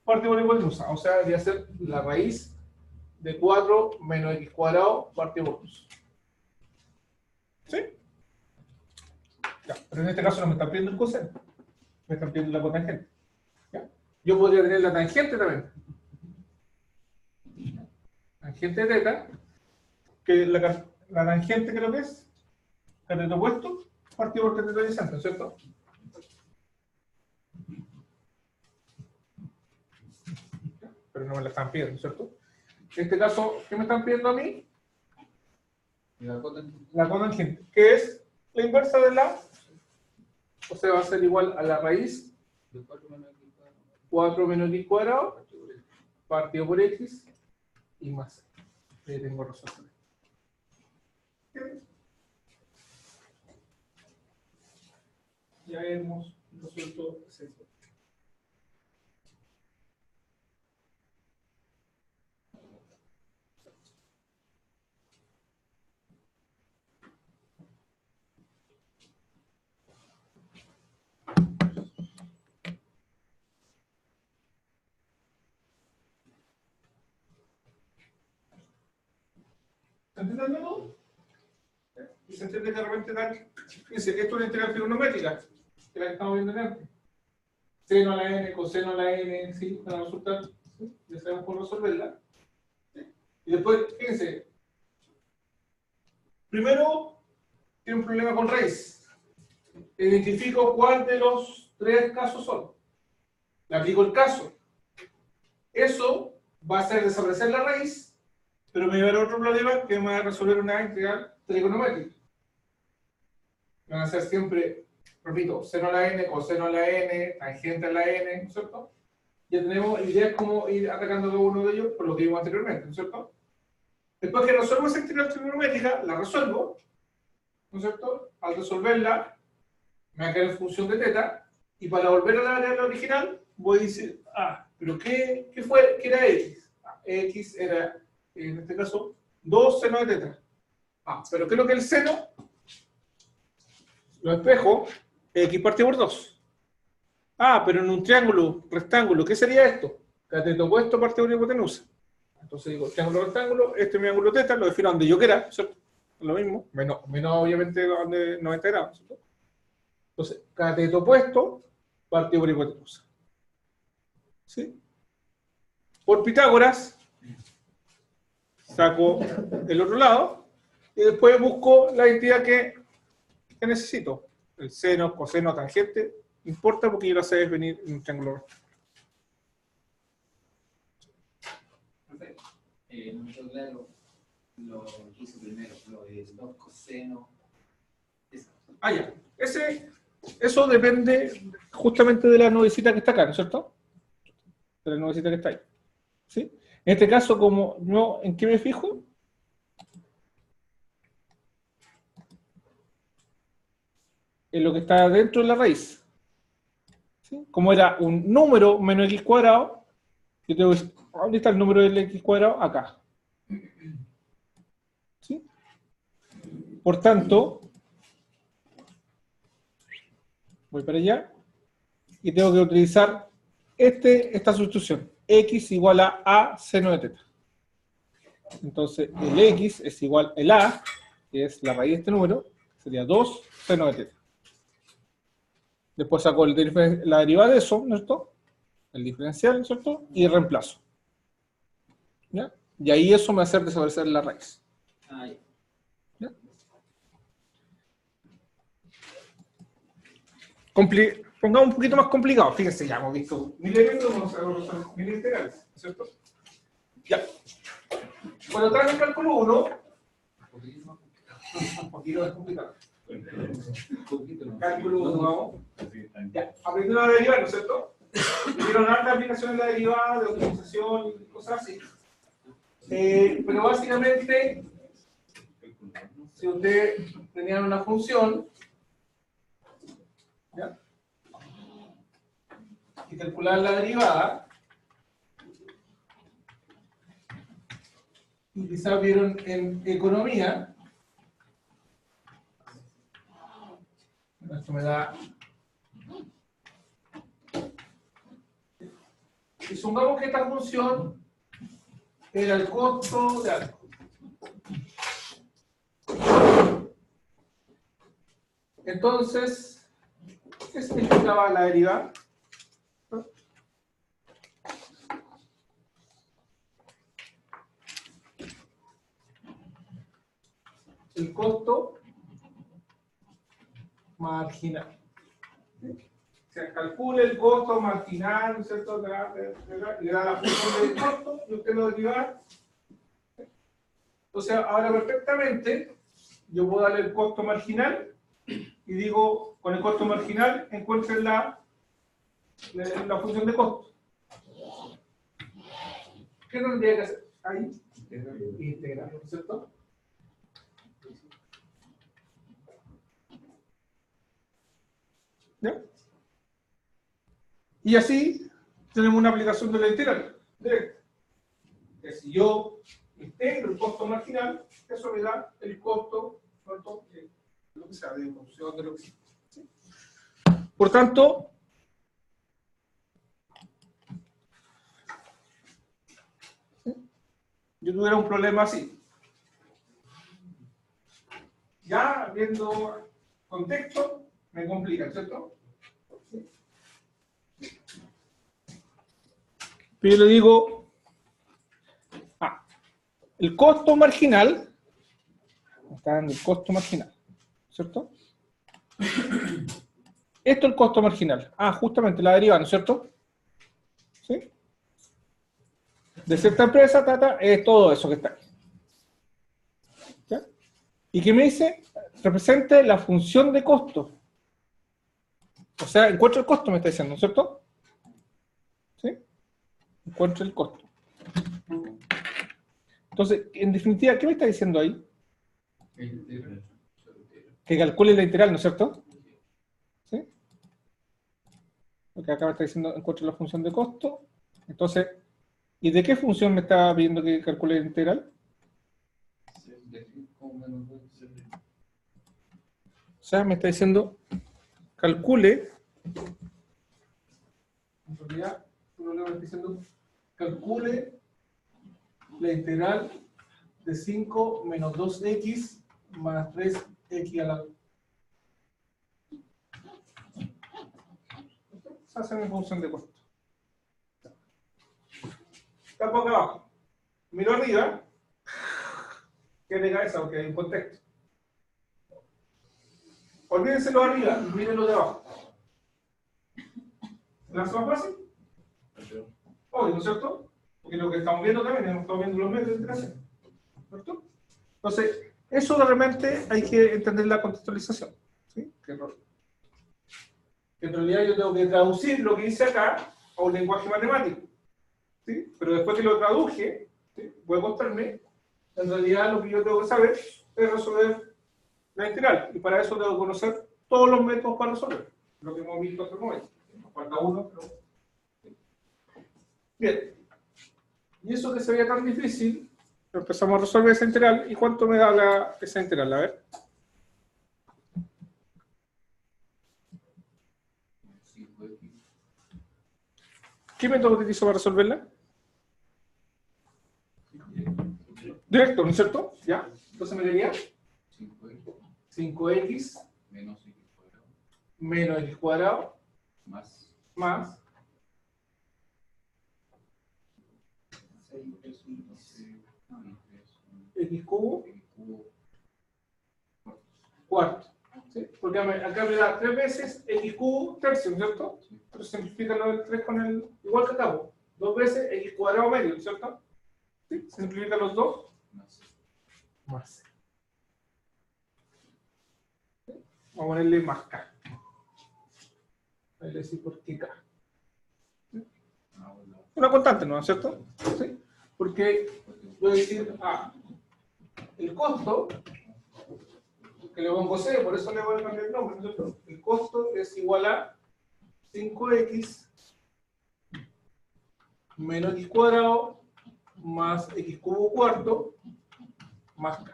parte por hipotenusa. O sea, debería ser la raíz de 4 menos x cuadrado partido por 2. ¿Sí? Ya, pero en este caso no me están pidiendo el coseno, me están pidiendo la cotangente. ¿Ya? Yo podría tener la tangente también. Tangente de teta, que la tangente creo que es cateto opuesto partido por cateto adyacente, ¿cierto? Pero no me la están pidiendo, ¿cierto? En este caso, ¿qué me están pidiendo a mí? La cotangente. La cotangente, que es la inversa de la, o sea, va a ser igual a la raíz De 4 menos x cuadrado. 4 menos x cuadrado partido por x y más. Ahí tengo resuelto. Ya hemos resuelto ese. ¿Se entiende todo? Y se entiende que de repente tal. Fíjense, esto es una integral trigonométrica, que la que estamos viendo antes. Seno a la n, coseno a la n, ¿sí? Van a resultar, ¿sí? Ya sabemos cómo resolverla. ¿Sí? Y después, fíjense, primero tiene un problema con raíz. Identifico cuál de los tres casos son. le aplico el caso. Eso va a hacer desaparecer la raíz, pero me va a dar otro problema que me va a resolver una integral trigonométrica. Van a ser siempre, repito, seno a la n, coseno a la n, tangente a la n, ¿no es cierto? Ya tenemos ideas cómo ir atacando cada uno de ellos por lo que vimos anteriormente, ¿no es cierto? Después que resuelvo esa integral trigonométrica, la resuelvo, ¿no es cierto? Al resolverla, me va a quedar en función de teta, y para volver a la variable original, voy a decir, pero ¿qué era x? X era, en este caso, 2 seno de teta. Pero ¿qué es lo que es el seno? Lo espejo, x partido por 2. Pero en un triángulo, rectángulo, ¿qué sería esto? Cateto opuesto partido por hipotenusa. Entonces digo, triángulo, rectángulo, este es mi ángulo teta, lo defino donde yo quiera, ¿cierto? Lo mismo, menos obviamente donde 90 grados, ¿cierto? Entonces, cateto opuesto partido por hipotenusa. ¿Sí? Por Pitágoras, saco el otro lado, y después busco la identidad que necesito. El seno, coseno, tangente, no importa porque yo lo sé venir en un triángulo recto. No me quedó claro lo que hice primero, lo de 2 coseno. Ya. Eso depende justamente de la nubecita que está acá, ¿no es cierto? De la nubecita que está ahí. ¿Sí? En este caso, como no, ¿en qué me fijo? En lo que está dentro de la raíz. ¿Sí? Como era un número menos x cuadrado, yo tengo que decir, ¿dónde está el número del x cuadrado? Acá. ¿Sí? Por tanto, voy para allá y tengo que utilizar esta sustitución. X igual a seno de teta. Entonces, el x es igual al a, que es la raíz de este número, sería 2 seno de teta. Después saco la derivada de eso, ¿no es cierto? El diferencial, ¿no es cierto? Y reemplazo. ¿Ya? Y ahí eso me va a hacer desaparecer la raíz. ¿Ya? Pongamos un poquito más complicado. Fíjense, ya hemos visto miles integrales, ¿no es cierto? Ya. Cuando traen el cálculo 1, un poquito más complicado. Cálculo 1, vamos. Ya, aprendieron a derivar, ¿no es cierto? Vieron hartas aplicaciones de la derivada, de optimización y cosas así. Pero básicamente, si ustedes tenían una función, ¿ya? Y calcular la derivada, y quizás vieron en economía, esto me da, y supongamos que esta función era el costo de algo. Entonces, ¿qué significaba la derivada? El costo marginal. Se calcula el costo marginal, ¿no es cierto? Le da la función del costo y usted lo deriva. O sea, ahora perfectamente, yo puedo darle el costo marginal y digo, con el costo marginal encuentren la función de costo. ¿Qué tendría que hacer? Ahí, integrar, ¿no es cierto? ¿Ya? Y así tenemos una aplicación de la integral directa. Que si yo integro el costo marginal, eso me da el costo, ¿no? De lo que sea, de función, de lo que sea. ¿Sí? Por tanto, yo tuviera un problema así. Ya viendo contexto, me complica, ¿cierto? Pero yo le digo, el costo marginal, está dando el costo marginal, ¿cierto? Esto es el costo marginal. Justamente la derivada, ¿no es cierto? ¿Sí? De cierta empresa, es todo eso que está aquí. ¿Ya? ¿Y qué me dice? Represente la función de costo. O sea, encuentro el costo, me está diciendo, ¿cierto? ¿Sí? Encuentro el costo. Entonces, en definitiva, ¿qué me está diciendo ahí? Que calcule la integral, ¿no es cierto? ¿Sí? Porque acá me está diciendo encuentro la función de costo. Entonces, ¿y de qué función me está pidiendo que calcule la integral? O sea, me está diciendo calcule. En realidad, me está diciendo calcule la integral de 5 menos 2x más 3x a la... Esa es mi función de costo. Está por acá abajo. Miro arriba. ¿Qué de cabeza? Porque hay un contexto. Olvídense lo de arriba y miren lo de abajo. ¿La hace más fácil? Obvio, ¿no es cierto? Porque lo que estamos viendo también, estamos viendo los medios de interacción. ¿Cierto? Entonces, eso realmente hay que entender la contextualización. ¿Sí? Que en realidad yo tengo que traducir lo que dice acá a un lenguaje matemático. ¿Sí? Pero después que lo traduje, ¿sí? Voy a contarme, en realidad lo que yo tengo que saber es resolver la integral. Y para eso debo conocer todos los métodos para resolver. Lo que hemos visto hasta el momento. Nos falta uno, pero... Bien. Y eso que se veía tan difícil, empezamos a resolver esa integral. ¿Y cuánto me da esa integral? A ver. ¿Qué método utilizo para resolverla? Directo, ¿no es cierto? ¿Ya? Entonces me daría 5x menos x cuadrado más x cubo cuarto. ¿Sí? Porque acá me da 3 veces x cubo tercio, ¿no es cierto? Pero simplifica lo del 3 con el... Igual que acá, 2 veces x cuadrado medio, ¿no es cierto? ¿Sí? Simplifica los dos. Más. ¿Sí? Vamos a ponerle más k. Ahí le decimos por qué k. ¿Sí? Una constante, ¿no es cierto? ¿Sí? Porque voy a decir, el costo, que le pongo c, por eso le voy a cambiar el nombre, ¿no es cierto? El costo es igual a 5x menos x cuadrado más x cubo cuarto más k.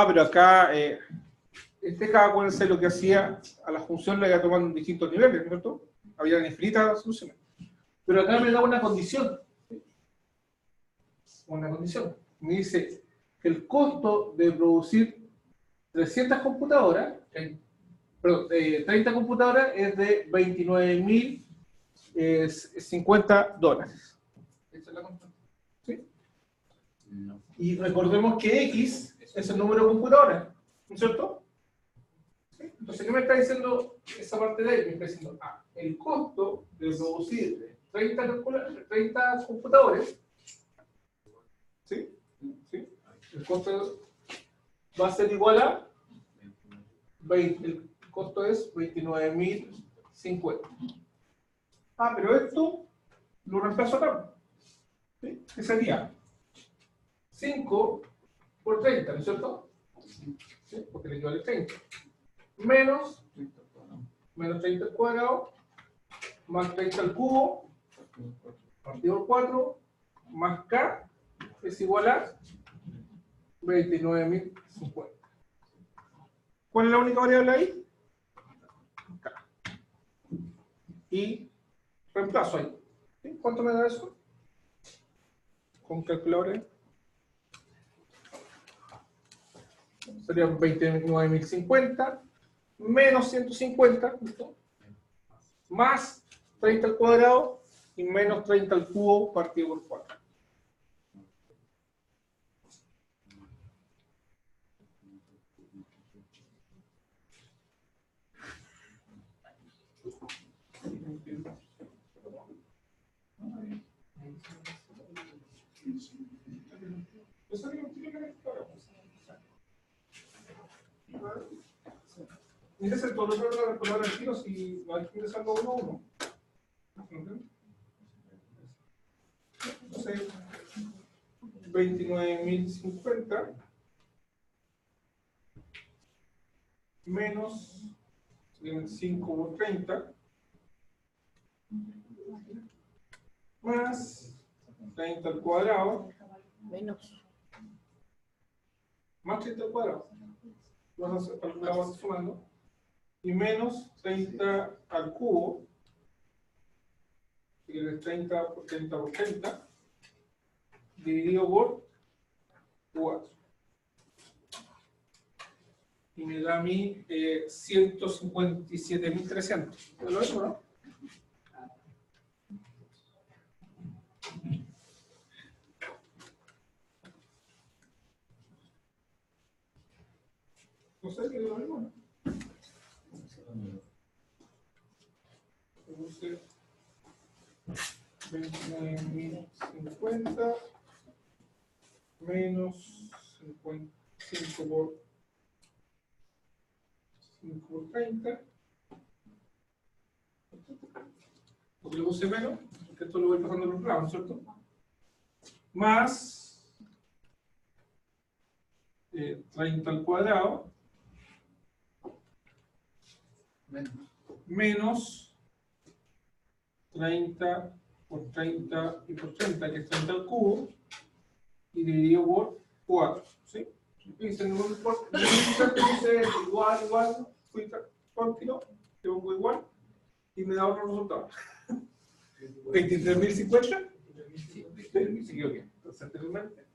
Pero acá, k, acuérdense lo que hacía a la función, la iba tomando en distintos niveles, ¿no es cierto? Había infinitas soluciones. Pero acá me da una condición. Una condición. Me dice que el costo de producir 300 computadoras, perdón, 30 computadoras es de $29.050. Esa es la constante. ¿Sí? No. Y recordemos que X es el número de computadoras, ¿no es cierto? ¿Sí? Entonces, ¿qué me está diciendo esa parte de ahí? Me está diciendo, el costo de producir 30 computadores, ¿sí? ¿Sí? El costo va a ser igual a 20, el costo es 29.050. Pero esto lo reemplazo acá. ¿Sí? ¿Qué sería? 5 por 30, ¿no es cierto? ¿Sí? Porque le equivale 30. Menos 30 al cuadrado, más 30 al cubo, partido por 4, más k, es igual a 29.050. ¿Cuál es la única variable ahí? K. Y reemplazo ahí. ¿Sí? ¿Cuánto me da eso? Con calculadora. Serían 29.050 menos 150, ¿listo? Más 30 al cuadrado y menos 30 al cubo partido por 4. Ingresen todos los datos por ahora al tiro si no hay que ingresarlo uno a uno. Entonces, 29.050 menos 5 por 30 más 30 al cuadrado Menos. más 30 al cuadrado. Vamos sumando. Y menos 30 al cubo, que es 30 por 30 por 30, dividido por 4. Y me da a mí 157.300. ¿Es lo mismo, no? No sé qué es lo mismo, ¿no? Puse 29.050 menos 5 por 30. Porque le puse menos, porque esto lo voy pasando por un lado, ¿no es cierto? Más 30 al cuadrado menos 30 por 30 y por 30, que es 30 al cubo, y dividido por 4. ¿Sí? Dicen, no importa, dice igual, fui continuo, le pongo igual, y me da otro resultado. 23.050. Sí, me equivoqué. Entonces, anteriormente.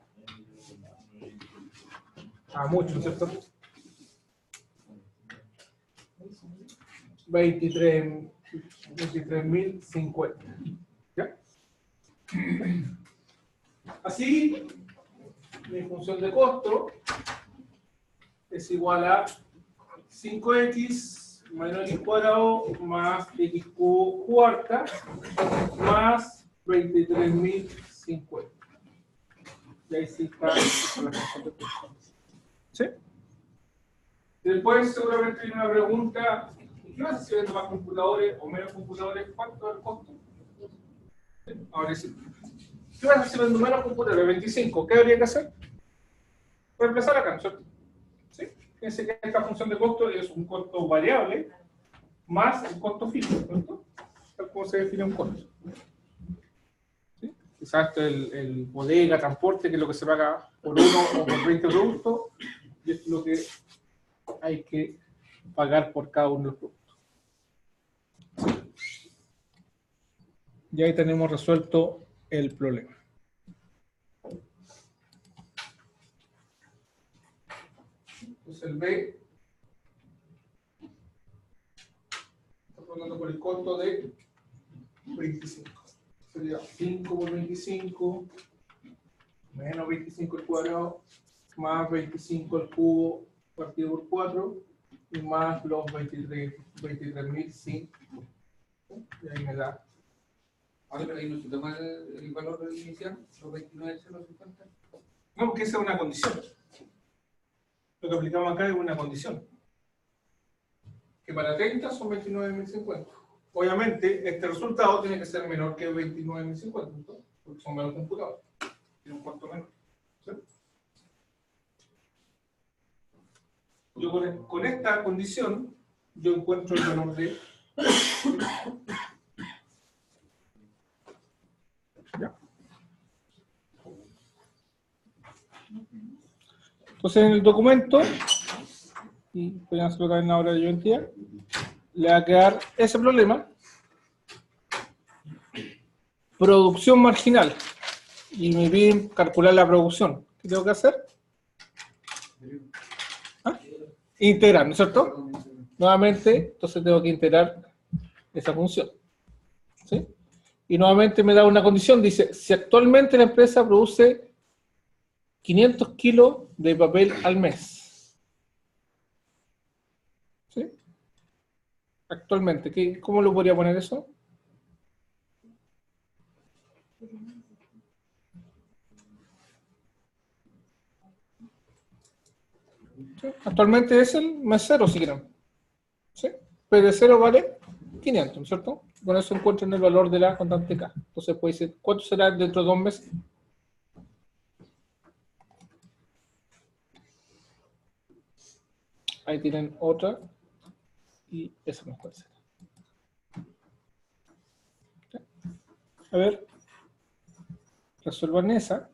Mucho, ¿cierto? 23.050. ¿Ya? Así, mi función de costo es igual a 5x menos x cuadrado más x cubo cuarta más 23.050. Y ahí sí está la función de costo. ¿Sí? Después seguramente hay una pregunta: ¿qué pasa si vendo más computadores o menos computadores? ¿Cuánto es el costo? Ahora sí. ¿Qué pasa si vendo menos computadores? 25. ¿Qué habría que hacer? Reemplazar acá, ¿cierto? ¿Sí? Fíjense que esta función de costo es un costo variable más el costo fijo, ¿cierto? Tal como se define un costo. ¿Sí? Quizás esto es el bodega, transporte, que es lo que se paga por uno o por 20 productos, y esto es lo que hay que pagar por cada uno de los productos. Y ahí tenemos resuelto el problema. Entonces el B está preguntando por el costo de 25. Sería 5 por 25 menos 25 al cuadrado más 25 al cubo partido por 4 y más los 23.005. Y ahí me da. Ahora ahí no se toma el valor inicial, los 29.050. No, porque esa es una condición. Lo que aplicamos acá es una condición. Que para 30 son 29.050. Obviamente, este resultado tiene que ser menor que 29.050, ¿no? Porque son menos computadores. Tiene un costo menor. ¿Sí? Yo con esta condición, yo encuentro el valor de... ¿Ya? Entonces, en el documento, y voy a hacerlo también ahora de identidad, le va a quedar ese problema. Producción marginal. Y me piden calcular la producción. ¿Qué tengo que hacer? Integrar, ¿no es cierto? Nuevamente, entonces tengo que integrar esa función. ¿Sí? Y nuevamente me da una condición, dice, si actualmente la empresa produce 500 kilos de papel al mes. ¿Sí? Actualmente, ¿cómo lo podría poner eso? ¿Sí? Actualmente es el mes cero, si quieren. ¿Sí? P de 0 vale 500, ¿no es cierto? Con eso encuentran el valor de la constante K. Entonces puede decir, ¿cuánto será dentro de 2 meses? Ahí tienen otra. Y eso no puede ser. A ver. Resuelvan esa.